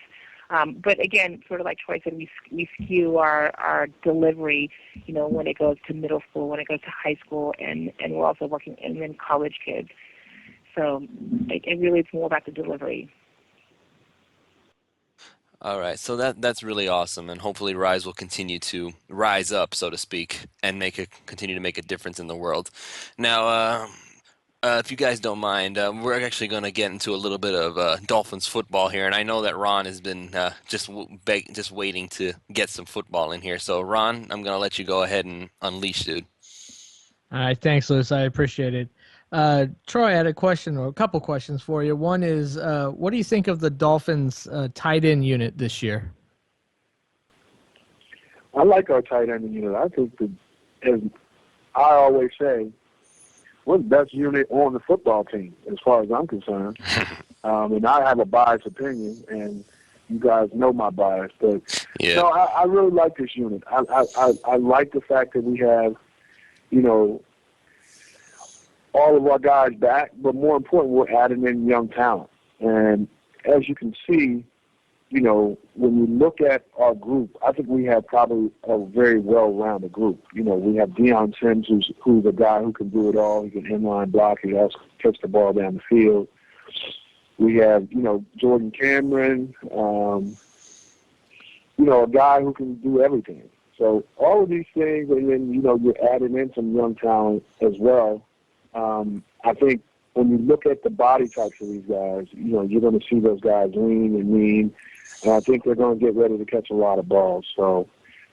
But again, sort of like Troy said, we skew our delivery, when it goes to middle school, when it goes to high school, and we're also working, and then college kids. So it really is more about the delivery. All right, so that's really awesome, and hopefully Rise will continue to rise up, so to speak, and continue to make a difference in the world. Now, if you guys don't mind, we're actually going to get into a little bit of Dolphins football here, and I know that Ron has been just waiting to get some football in here. So, Ron, I'm going to let you go ahead and unleash, dude. All right, thanks, Liz. I appreciate it. Troy, I had a question or a couple questions for you. One is, what do you think of the Dolphins tight end unit this year? I like our tight end unit. I think as I always say, we're the best unit on the football team as far as I'm concerned. And I have a biased opinion, and you guys know my bias. But yeah. No, I really like this unit. I like the fact that we have, all of our guys back, but more important, we're adding in young talent. And as you can see, when you look at our group, I think we have probably a very well-rounded group. We have Deion Sims, who's a guy who can do it all. He can inline block. He also catch the ball down the field. We have, Jordan Cameron, a guy who can do everything. So all of these things, and then, you're adding in some young talent as well. I think when you look at the body types of these guys, you're going to see those guys lean and mean, and I think they're going to get ready to catch a lot of balls. So,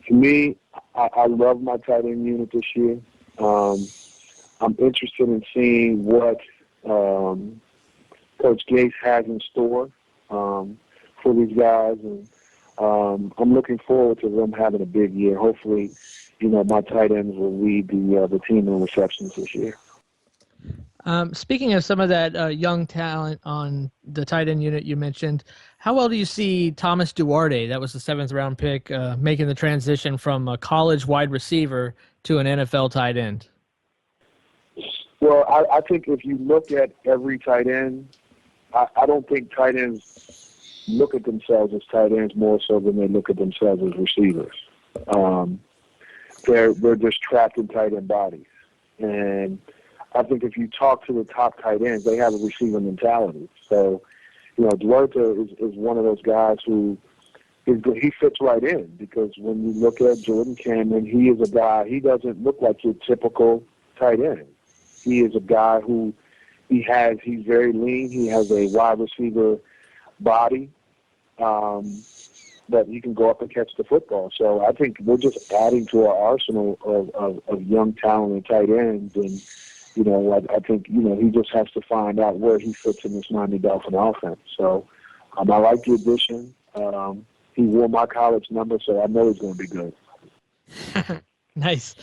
to me, I love my tight end unit this year. I'm interested in seeing what Coach Gase has in store for these guys, and I'm looking forward to them having a big year. Hopefully, my tight ends will lead the team in receptions this year. Speaking of some of that young talent on the tight end unit you mentioned, how well do you see Thomas Duarte, that was the 7th round pick, making the transition from a college wide receiver to an NFL tight end? Well, I think if you look at every tight end, I don't think tight ends look at themselves as tight ends more so than they look at themselves as receivers. They're just trapped in tight end bodies. And I think if you talk to the top tight ends, they have a receiver mentality. So, Duarte is one of those guys who he fits right in, because when you look at Jordan Cameron, he is a guy, he doesn't look like your typical tight end. He is a guy who he's very lean. He has a wide receiver body, that he can go up and catch the football. So I think we're just adding to our arsenal of young, talented tight ends. And, I think, he just has to find out where he fits in this Miami Dolphin offense. So I like the addition. He wore my college number, so I know he's going to be good. Nice.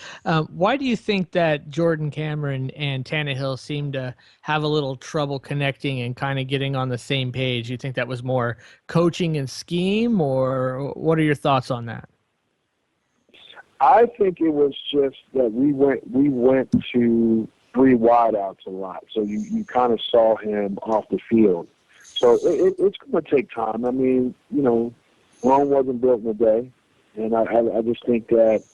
Why do you think that Jordan Cameron and Tannehill seem to have a little trouble connecting and kind of getting on the same page? You think that was more coaching and scheme, or what are your thoughts on that? I think it was just that we went to three wideouts a lot, so you kind of saw him off the field. So it's going to take time. I mean, Rome wasn't built in a day, and I just think that,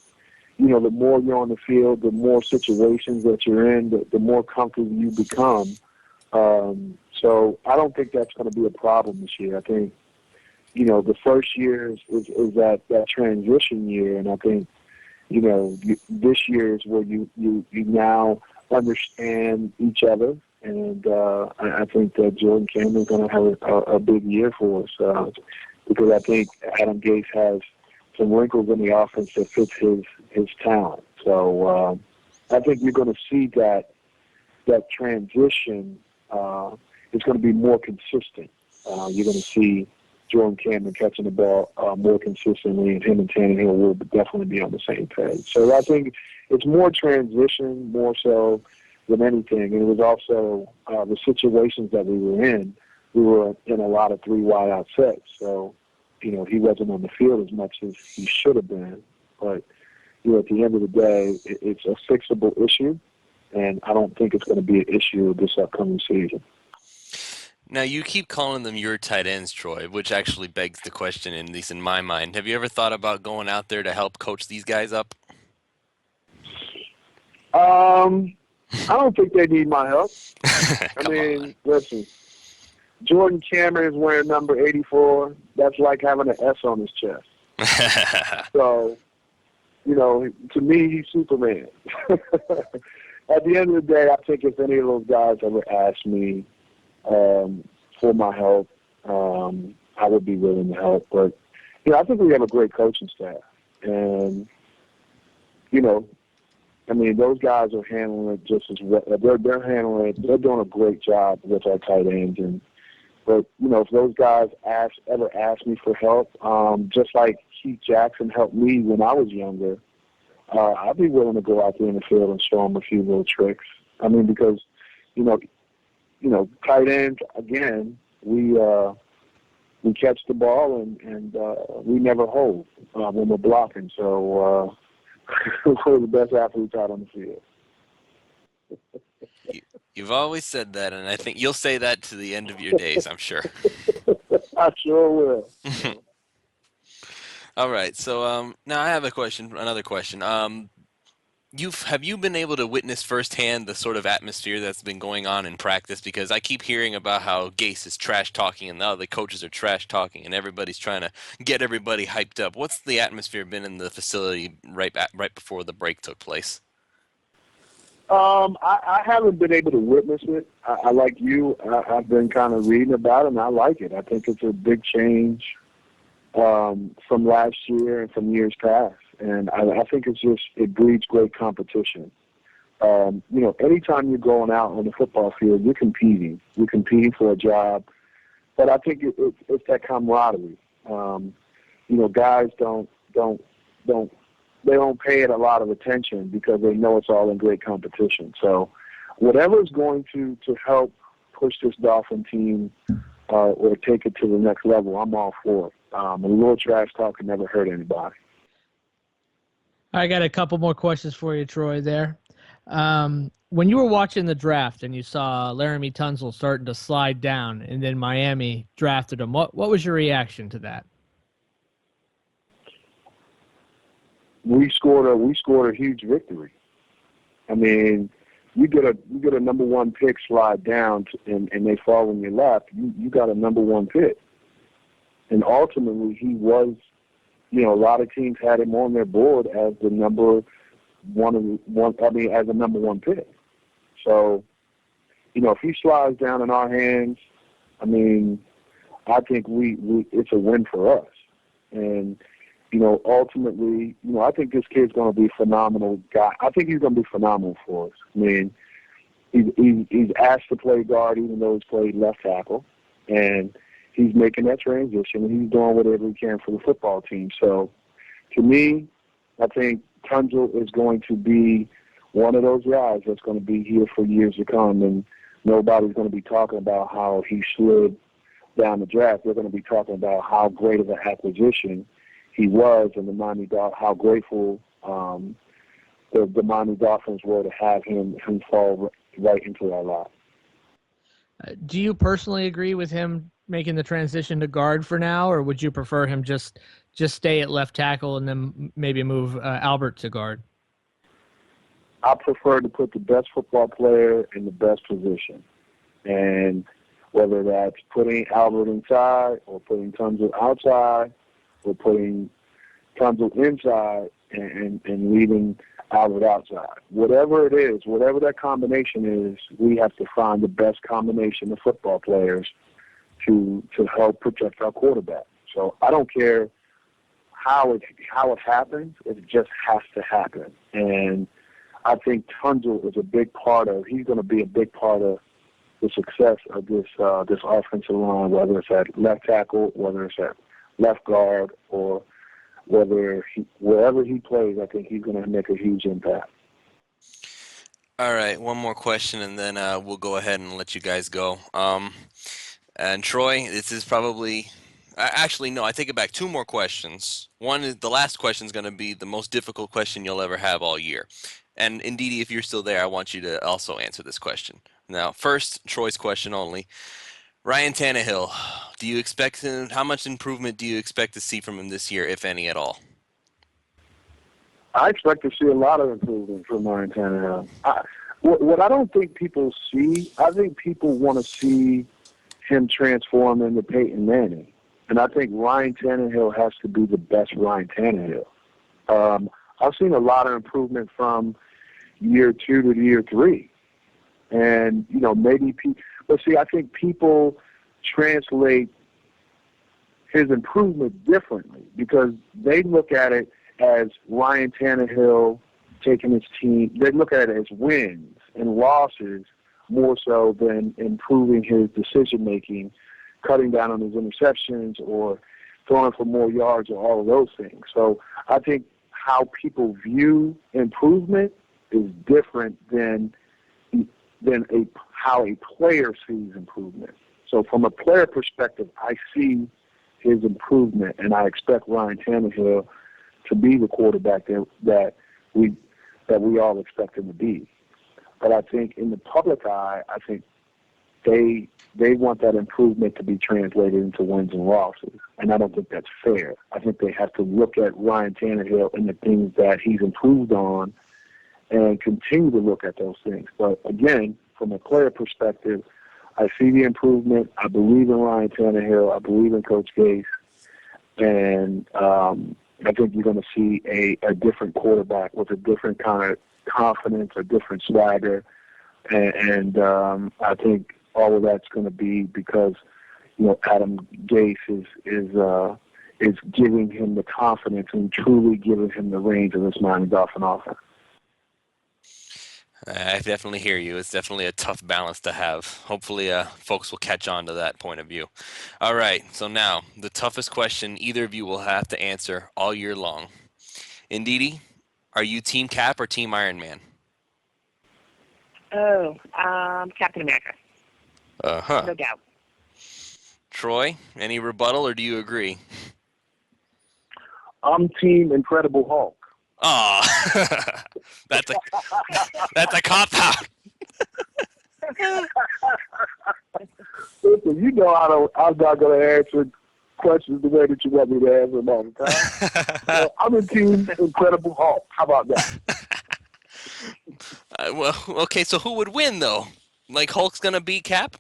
the more you're on the field, the more situations that you're in, the more comfortable you become. So I don't think that's going to be a problem this year. I think, the first year is that transition year, and I think, this year is where you now understand each other, and I think that Jordan Cameron's going to have a big year for us, because I think Adam Gase has some wrinkles in the offense that fits his talent. So I think you're going to see that transition is going to be more consistent. You're going to see Jordan Cameron catching the ball more consistently, and him and Tannehill will definitely be on the same page. So I think it's more transition, more so than anything. And it was also the situations that we were in. We were in a lot of three wide-out sets. So, he wasn't on the field as much as he should have been. But, at the end of the day, it's a fixable issue, and I don't think it's going to be an issue this upcoming season. Now, you keep calling them your tight ends, Troy, which actually begs the question, at least in my mind. Have you ever thought about going out there to help coach these guys up? I don't think they need my help. Listen, Jordan Cameron is wearing number 84. That's like having an S on his chest. So, to me, he's Superman. At the end of the day, I think if any of those guys ever asked me for my help, I would be willing to help. But, I think we have a great coaching staff. And, those guys are handling it just as well. They're handling it. They're doing a great job with our tight ends. But if those guys ever ask me for help, just like Keith Jackson helped me when I was younger, I'd be willing to go out there in the field and show them a few little tricks. Because, tight ends, again, we catch the ball and we never hold when we're blocking. So we're the best athletes out on the field. You've always said that, and I think you'll say that to the end of your days, I'm sure. I sure will. All right, so now I have another question. Have you been able to witness firsthand the sort of atmosphere that's been going on in practice? Because I keep hearing about how Gase is trash talking and the other coaches are trash talking, and everybody's trying to get everybody hyped up. What's the atmosphere been in the facility right before the break took place? I haven't been able to witness it. I like you. I've been kind of reading about it, and I like it. I think it's a big change from last year and from years past. And I think it breeds great competition. Anytime you're going out on the football field, you're competing. You're competing for a job. But I think it's that camaraderie. Guys they don't pay it a lot of attention because they know it's all in great competition. So whatever is going to help push this Dolphin team or take it to the next level, I'm all for it. A little trash talk can never hurt anybody. I got a couple more questions for you, Troy, there. When you were watching the draft and you saw Laramie Tunsil starting to slide down and then Miami drafted him, what was your reaction to that? We scored a huge victory. You get a number one pick slide down and they fall in your lap. You got a number one pick. And ultimately, he was, you know, a lot of teams had him on their board as the number as a number one pick. So, you know, if he slides down in our hands, I mean, I think it's a win for us. And, you know, ultimately, you know, I think this kid's going to be a phenomenal guy. I think he's going to be phenomenal for us. I mean, he's asked to play guard even though he's played left tackle. And he's making that transition, and he's doing whatever he can for the football team. So, to me, I think Tunzel is going to be one of those guys that's going to be here for years to come, and nobody's going to be talking about how he slid down the draft. They're going to be talking about how great of an acquisition he was, and how grateful the Miami Dolphins were to have him fall right into our lap. Do you personally agree with him making the transition to guard for now, or would you prefer him just stay at left tackle and then maybe move Albert to guard? I prefer to put the best football player in the best position. And whether that's putting Albert inside or putting Tunzel outside or putting Tunzel inside and leaving Albert outside. Whatever it is, whatever that combination is, we have to find the best combination of football players to help protect our quarterback. So I don't care how it happens, it just has to happen. And I think Tunzel is he's going to be a big part of the success of this offensive line, whether it's at left tackle, whether it's at left guard, or wherever he plays, I think he's going to make a huge impact. All right, one more question, and then we'll go ahead and let you guys go. And Troy, this is probably actually no. I take it back. Two more questions. One is the last question is going to be the most difficult question you'll ever have all year. And Ndidi, if you're still there, I want you to also answer this question. Now, first, Troy's question only. Ryan Tannehill, how much improvement do you expect to see from him this year, if any at all? I expect to see a lot of improvement from Ryan Tannehill. What I don't think people see, I think people want to see him transform into Peyton Manning. And I think Ryan Tannehill has to be the best Ryan Tannehill. I've seen a lot of improvement from year 2 to year 3. And, you know, but see, I think people translate his improvement differently because they look at it as Ryan Tannehill taking his team. They look at it as wins and losses more so than improving his decision-making, cutting down on his interceptions or throwing for more yards or all of those things. So I think how people view improvement is different than how a player sees improvement. So from a player perspective, I see his improvement, and I expect Ryan Tannehill to be the quarterback that we all expect him to be. But I think in the public eye, I think they want that improvement to be translated into wins and losses, and I don't think that's fair. I think they have to look at Ryan Tannehill and the things that he's improved on and continue to look at those things. But again, from a player perspective, I see the improvement. I believe in Ryan Tannehill. I believe in Coach Gase. And I think you're going to see a different quarterback with a different kind of confidence, a different swagger. And I think all of that's going to be because, you know, Adam Gase is giving him the confidence and truly giving him the reins of this Miami Dolphin offense. I definitely hear you. It's definitely a tough balance to have. Hopefully, folks will catch on to that point of view. All right, so now, the toughest question either of you will have to answer all year long. Ndidi, are you Team Cap or Team Iron Man? Oh, Captain America. Uh-huh. No doubt. Troy, any rebuttal, or do you agree? I'm Team Incredible Hulk. Oh, that's a cop-out. Listen, you know I'm not going to answer questions the way that you want me to answer them all the time. So I'm a Team Incredible Hulk. How about that? Well, okay, so who would win, though? Like, Hulk's going to beat Cap?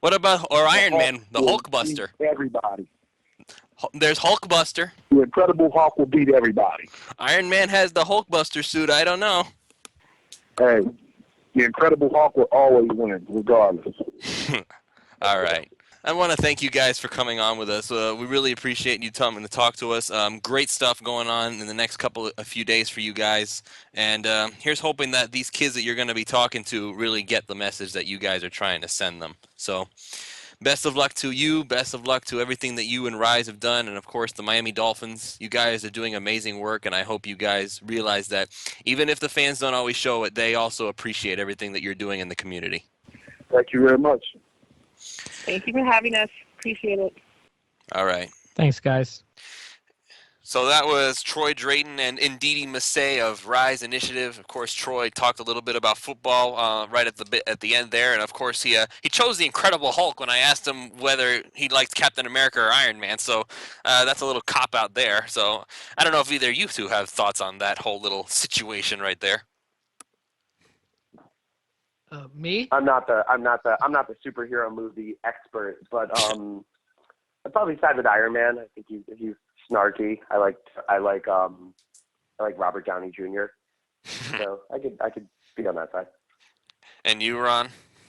What about or The Iron Hulk Man, the will Hulkbuster? beat everybody. There's Hulkbuster. The Incredible Hulk will beat everybody. Iron Man has the Hulkbuster suit. I don't know. Hey, the Incredible Hulk will always win, regardless. All right. I want to thank you guys for coming on with us. We really appreciate you coming to talk to us. Great stuff going on in the next a few days for you guys. And here's hoping that these kids that you're going to be talking to really get the message that you guys are trying to send them. So best of luck to you. Best of luck to everything that you and Rise have done. And, of course, the Miami Dolphins. You guys are doing amazing work, and I hope you guys realize that even if the fans don't always show it, they also appreciate everything that you're doing in the community. Thank you very much. Thank you for having us. Appreciate it. All right. Thanks, guys. So that was Troy Drayton and Ndidi Massay of Rise Initiative. Of course, Troy talked a little bit about football right at the end there, and of course he chose the Incredible Hulk when I asked him whether he liked Captain America or Iron Man. So that's a little cop out there. So I don't know if either of you two have thoughts on that whole little situation right there. Me? I'm not the superhero movie expert, but I'd probably side with Iron Man. I think he's snarky. I like Robert Downey Jr. So I could be on that side. And you, Ron?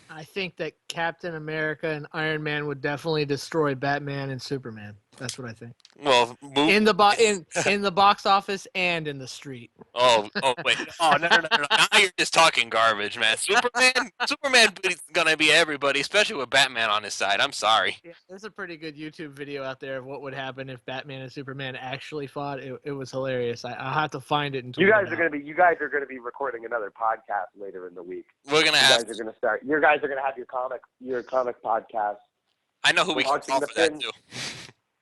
I think that Captain America and Iron Man would definitely destroy Batman and Superman. That's what I think. Well, In the box office and in the street. Oh, wait. Oh, no. Now you're just talking garbage, man. Superman is gonna be everybody, especially with Batman on his side. I'm sorry. Yeah, there's a pretty good YouTube video out there of what would happen if Batman and Superman actually fought. It was hilarious. I'll have to find it and tweet You guys it are out. gonna be recording another podcast later in the week. We're gonna have. You guys are gonna have your comic podcast. I know who we can Launching call the for that Finn. too.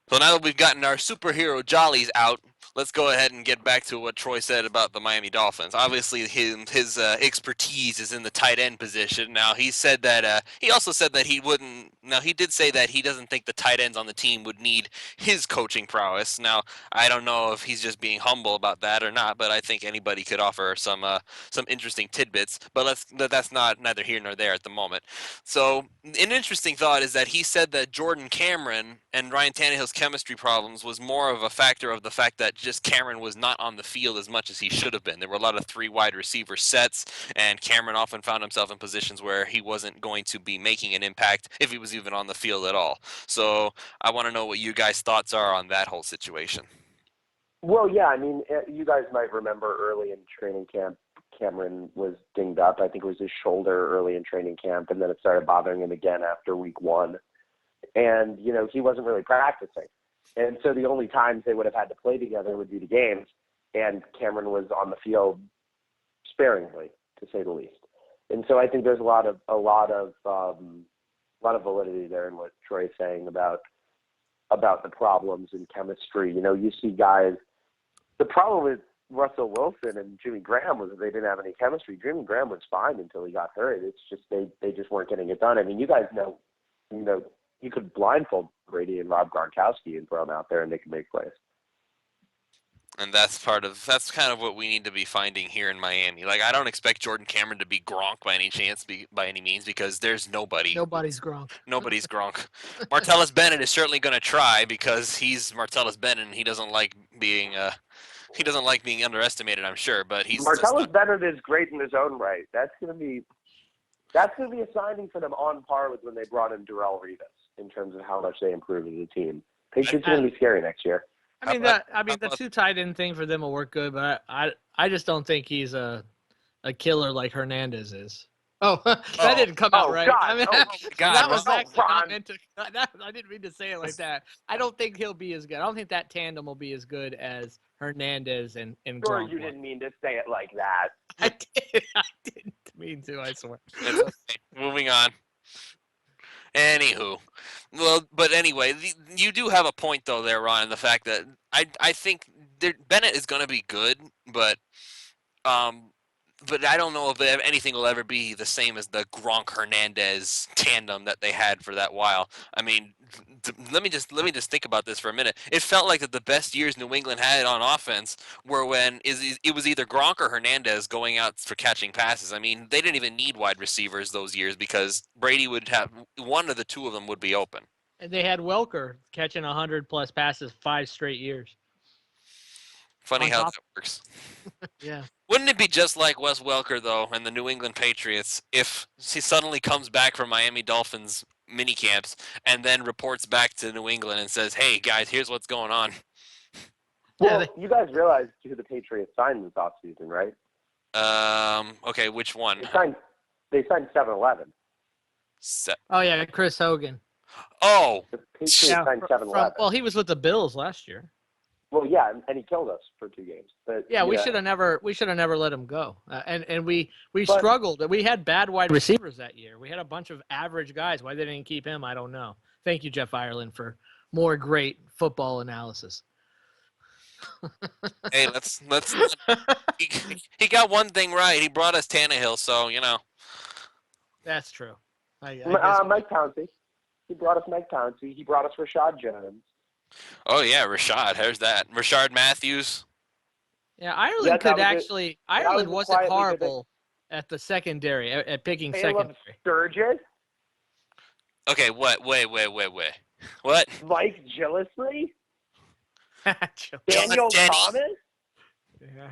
So now that we've gotten our superhero jollies out, let's go ahead and get back to what Troy said about the Miami Dolphins. Obviously, his expertise is in the tight end position. Now he said that he also said that he wouldn't. Now he did say that he doesn't think the tight ends on the team would need his coaching prowess. Now I don't know if he's just being humble about that or not, but I think anybody could offer some interesting tidbits. But that's neither here nor there at the moment. So an interesting thought is that he said that Jordan Cameron and Ryan Tannehill's chemistry problems was more of a factor of the fact that just Cameron was not on the field as much as he should have been. There were a lot of 3 wide receiver sets, and Cameron often found himself in positions where he wasn't going to be making an impact if he was even on the field at all. So I want to know what you guys' thoughts are on that whole situation. Well, yeah, I mean, you guys might remember early in training camp, Cameron was dinged up. I think it was his shoulder early in training camp, and then it started bothering him again after week 1. And, he wasn't really practicing. And so the only times they would have had to play together would be the games, and Cameron was on the field sparingly, to say the least. And so I think there's a lot of validity there in what Troy is saying about the problems in chemistry. You see guys. The problem with Russell Wilson and Jimmy Graham was that they didn't have any chemistry. Jimmy Graham was fine until he got hurt. It's just they just weren't getting it done. I mean, you guys know, you could blindfold Brady and Rob Gronkowski and throw them out there, and they could make plays. And that's kind of what we need to be finding here in Miami. Like, I don't expect Jordan Cameron to be Gronk by any means, because there's nobody. Nobody's Gronk. Nobody's Gronk. Martellus Bennett is certainly going to try, because he's Martellus Bennett and he doesn't like being underestimated, I'm sure. But Martellus Bennett is great in his own right. That's going to be a signing for them on par with when they brought in Darrelle Revis in terms of how much they improved as a team. Patriots are going to be scary next year. The 2 tight end thing for them will work good, but I just don't think he's a killer like Hernandez is. Oh, that didn't come out right. God. God. That was actually Ron. not meant to. I didn't mean to say it like that. I don't think he'll be as good. I don't think that tandem will be as good as Hernandez and Sure, Gronk. you didn't mean to say it like that. I did. I didn't mean to. I swear. It's okay. Moving on. Anywho, well, but anyway, you do have a point though there, Ron, in the fact that I think Bennett is going to be good, but but I don't know if anything will ever be the same as the Gronk Hernandez tandem that they had for that while. I mean, let me just think about this for a minute. It felt like that the best years New England had on offense were when it was either Gronk or Hernandez going out for catching passes. I mean, they didn't even need wide receivers those years because Brady would have one of the two of them would be open. And they had Welker catching 100+ passes 5 straight years. Funny On how top- that works. Yeah. Wouldn't it be just like Wes Welker, though, and the New England Patriots if he suddenly comes back from Miami Dolphins mini camps and then reports back to New England and says, hey, guys, here's what's going on? Well, you guys realize who the Patriots signed this offseason, right? Okay, which one? They signed 7-Eleven. Oh, yeah, Chris Hogan. Oh, The Patriots signed 7-Eleven. Well, he was with the Bills last year. Well, yeah, and he killed us for 2 games. But Yeah, we should have never let him go. And we struggled. We had bad wide receivers that year. We had a bunch of average guys. Why they didn't keep him, I don't know. Thank you, Jeff Ireland, for more great football analysis. hey, let's he got one thing right. He brought us Tannehill, so That's true. I guess. Mike Pouncey. He brought us Mike Pouncey. He brought us Rashad Jones. Oh yeah, Rashad. There's that. Rashard Matthews. Yeah, Ireland could actually. Ireland was wasn't quietly horrible at the secondary, at picking Caleb secondary. Sturgis. Okay, what? Wait. What? Mike Gillislee. John Daniel Denny. Thomas. Yeah.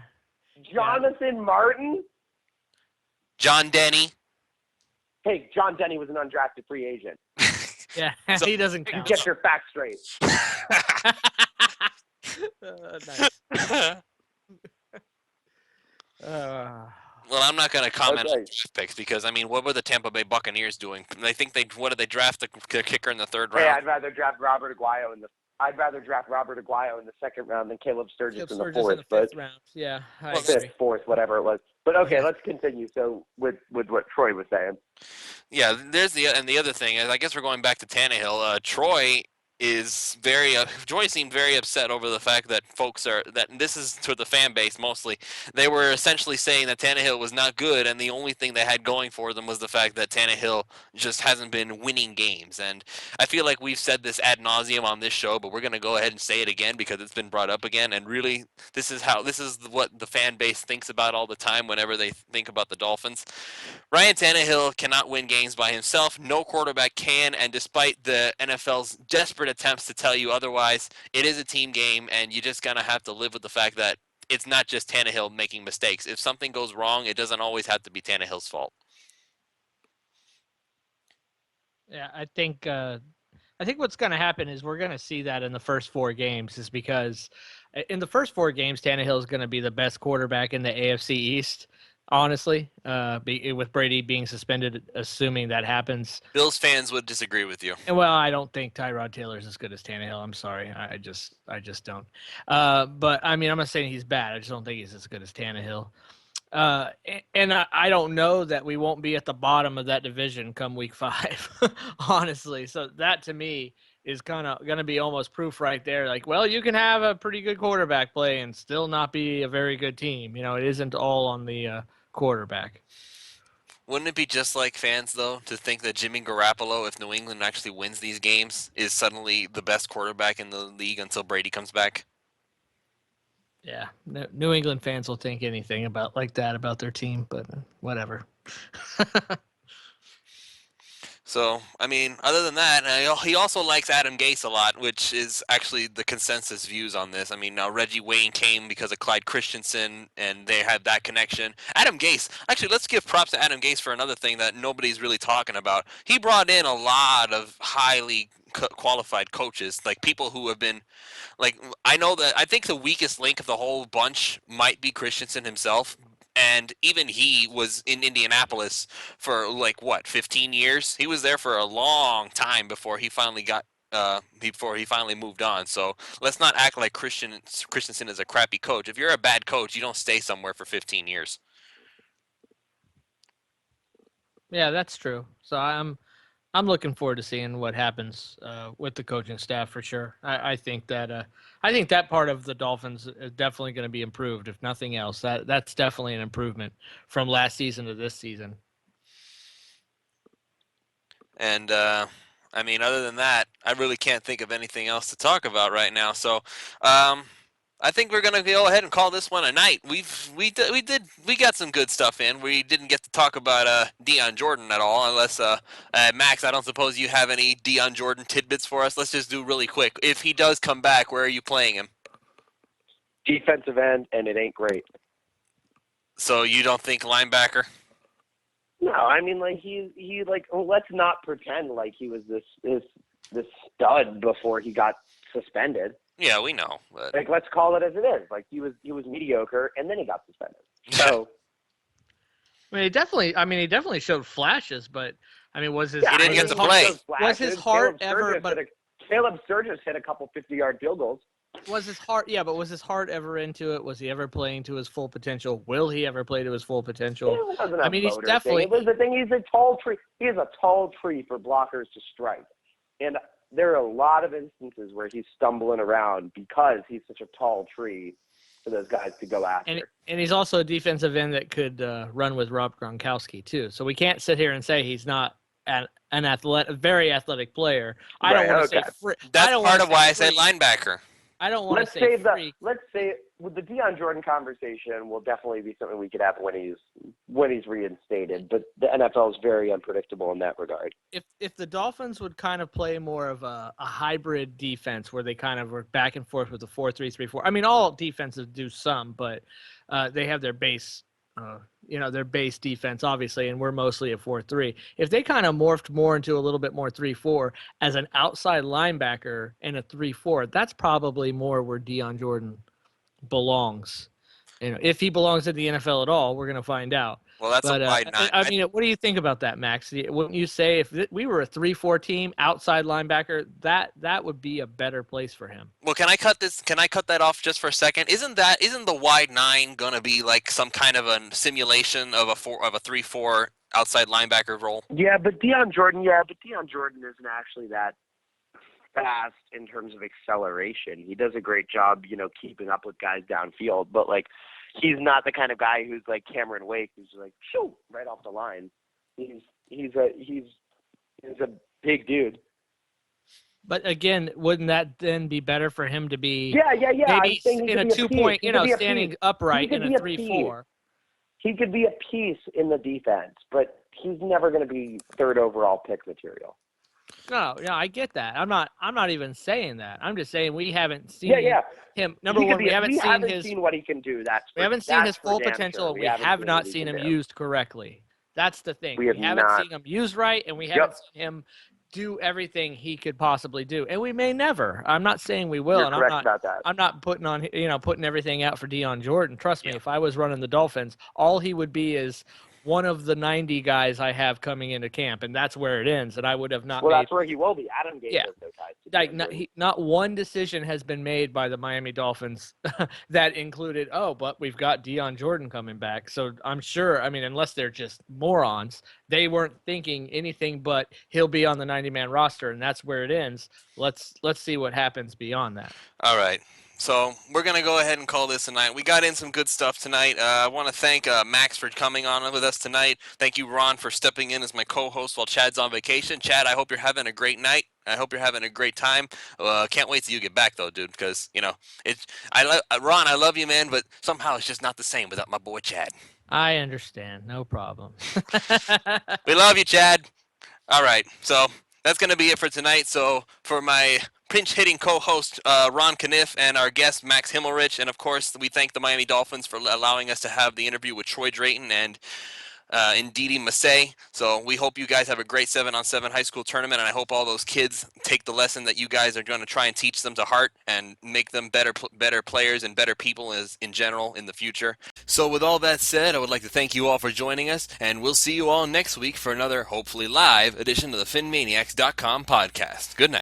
Jonathan Martin. John Denny. Hey, John Denny was an undrafted free agent. Yeah, So- he doesn't count. Get your facts straight. Nice. Well, I'm not going to comment Okay. on draft picks because what were the Tampa Bay Buccaneers doing? What did they draft the kicker in the third Hey, round? I'd rather draft Robert Aguayo in the second round than Caleb Sturgis in the Sturgis fourth. in the fifth round. Yeah, I Well, agree. Fifth, fourth, whatever it was. But okay, let's continue. So with what Troy was saying. Yeah, there's the other thing. I guess we're going back to Tannehill. Troy seemed very upset over the fact that and this is to the fan base mostly. They were essentially saying that Tannehill was not good, and the only thing they had going for them was the fact that Tannehill just hasn't been winning games. And I feel like we've said this ad nauseum on this show, but we're going to go ahead and say it again because it's been brought up again. And really, this is what the fan base thinks about all the time whenever they think about the Dolphins. Ryan Tannehill cannot win games by himself. No quarterback can, and despite the NFL's desperate attempts to tell you otherwise, it is a team game, and you just gonna have to live with the fact that it's not just Tannehill making mistakes. If something goes wrong, it doesn't always have to be Tannehill's fault. Yeah, I think what's going to happen is we're going to see that in the first 4 games, is because in the first 4 games, Tannehill is going to be the best quarterback in the AFC East. Honestly, with Brady being suspended, assuming that happens. Bills fans would disagree with you. And well, I don't think Tyrod Taylor is as good as Tannehill. I'm sorry, I just don't. But I mean, I'm not saying he's bad. I just don't think he's as good as Tannehill. And I don't know that we won't be at the bottom of that division come week 5, honestly. So that to me is kind of going to be almost proof right there. Like, well, you can have a pretty good quarterback play and still not be a very good team. It isn't all on the quarterback. Wouldn't it be just like fans, though, to think that Jimmy Garoppolo, if New England actually wins these games, is suddenly the best quarterback in the league until Brady comes back? Yeah, New England fans will think anything about their team, but whatever. So, other than that, he also likes Adam Gase a lot, which is actually the consensus views on this. Now Reggie Wayne came because of Clyde Christensen, and they had that connection. Adam Gase, actually, let's give props to Adam Gase for another thing that nobody's really talking about. He brought in a lot of highly qualified coaches, like people who have been, I think the weakest link of the whole bunch might be Christensen himself. And even he was in Indianapolis for 15 years. He was there for a long time before he finally moved on. So let's not act like Christensen is a crappy coach. If you're a bad coach, you don't stay somewhere for 15 years. Yeah, that's true. So I'm I'm looking forward to seeing what happens with the coaching staff for sure. I think that part of the Dolphins is definitely going to be improved, if nothing else. That's definitely an improvement from last season to this season. And I mean, other than that, I really can't think of anything else to talk about right now. So, I think we're gonna go ahead and call this one a night. We got some good stuff in. We didn't get to talk about Deion Jordan at all, unless Max, I don't suppose you have any Deion Jordan tidbits for us. Let's just do really quick. If he does come back, where are you playing him? Defensive end, and it ain't great. So you don't think linebacker? No, I mean, like he like, let's not pretend like he was this stud before he got suspended. Yeah, we know. But... Like, let's call it as it is. Like, he was mediocre, and then he got suspended. So, I mean, he definitely showed flashes, but I mean, was his he didn't get to play. Was his heart ever? But Caleb Sturgis hit a couple 50-yard field goals. Was his heart? Yeah, but was his heart ever into it? Was he ever playing to his full potential? Will he ever play to his full potential? It wasn't a he's definitely. Thing. It was the thing. He's a tall tree. He is a tall tree for blockers to strike, and there are a lot of instances where he's stumbling around because he's such a tall tree for those guys to go after. And he's also a defensive end that could run with Rob Gronkowski too. So we can't sit here and say he's not a very athletic player. I don't want to say That's part of why I say linebacker. I don't want to say freak. Let's say with the Deion Jordan conversation will definitely be something we could have when he's reinstated. But the NFL is very unpredictable in that regard. If the Dolphins would kind of play more of a hybrid defense where they kind of work back and forth with the 4-3-3-4. I mean, all defenses do some, but they have their base. Their base defense, obviously, and we're mostly a 4-3. If they kind of morphed more into a little bit more 3-4 as an outside linebacker and a 3-4, that's probably more where Deion Jordan belongs. If he belongs in the NFL at all, we're going to find out. Well, that's a wide nine. I mean, what do you think about that, Max? Wouldn't you say if we were a 3-4 team, outside linebacker, that would be a better place for him? Well, can I cut that off just for a second? Isn't the wide nine gonna be like some kind of a simulation of a 3-4 outside linebacker role? Yeah, but Deion Jordan isn't actually that fast in terms of acceleration. He does a great job, keeping up with guys downfield, but like, he's not the kind of guy who's like Cameron Wake, who's like, shoo, right off the line. He's a big dude. But again, wouldn't that then be better for him to be? Yeah. Maybe in a 2-point, standing upright in a 3-4. He could be a piece in the defense, but he's never going to be third overall pick material. No, I get that. I'm not even saying that. I'm just saying we haven't seen him. Number one, we haven't seen what he can do. We haven't seen his full potential. We have not seen him used correctly. That's the thing. We haven't seen him used right, and we haven't seen him do everything he could possibly do. And we may never. I'm not saying we will. You're correct about that. I'm not putting everything out for Deion Jordan. Trust me, if I was running the Dolphins, all he would be is one of the 90 guys I have coming into camp, and that's where it ends. And I would have not. Well, that's where he will be. Adam Gase has no ties. Not one decision has been made by the Miami Dolphins that included, but we've got Deion Jordan coming back. So I'm sure. I mean, unless they're just morons, they weren't thinking anything but he'll be on the 90-man roster, and that's where it ends. Let's see what happens beyond that. All right. So we're going to go ahead and call this a night. We got in some good stuff tonight. I want to thank Max for coming on with us tonight. Thank you, Ron, for stepping in as my co-host while Chad's on vacation. Chad, I hope you're having a great night. I hope you're having a great time. Can't wait till you get back, though, dude, because, Ron, I love you, man, but somehow it's just not the same without my boy Chad. I understand. No problem. We love you, Chad. All right. So that's going to be it for tonight. So for my pinch-hitting co-host Ron Caniff and our guest Max Himmelrich, and of course we thank the Miami Dolphins for allowing us to have the interview with Troy Drayton and Ndidi Massay. So we hope you guys have a great 7-on-7 high school tournament, and I hope all those kids take the lesson that you guys are going to try and teach them to heart and make them better players and better people in general in the future. So with all that said, I would like to thank you all for joining us, and we'll see you all next week for another, hopefully live, edition of the PhinManiacs.com podcast. Good night.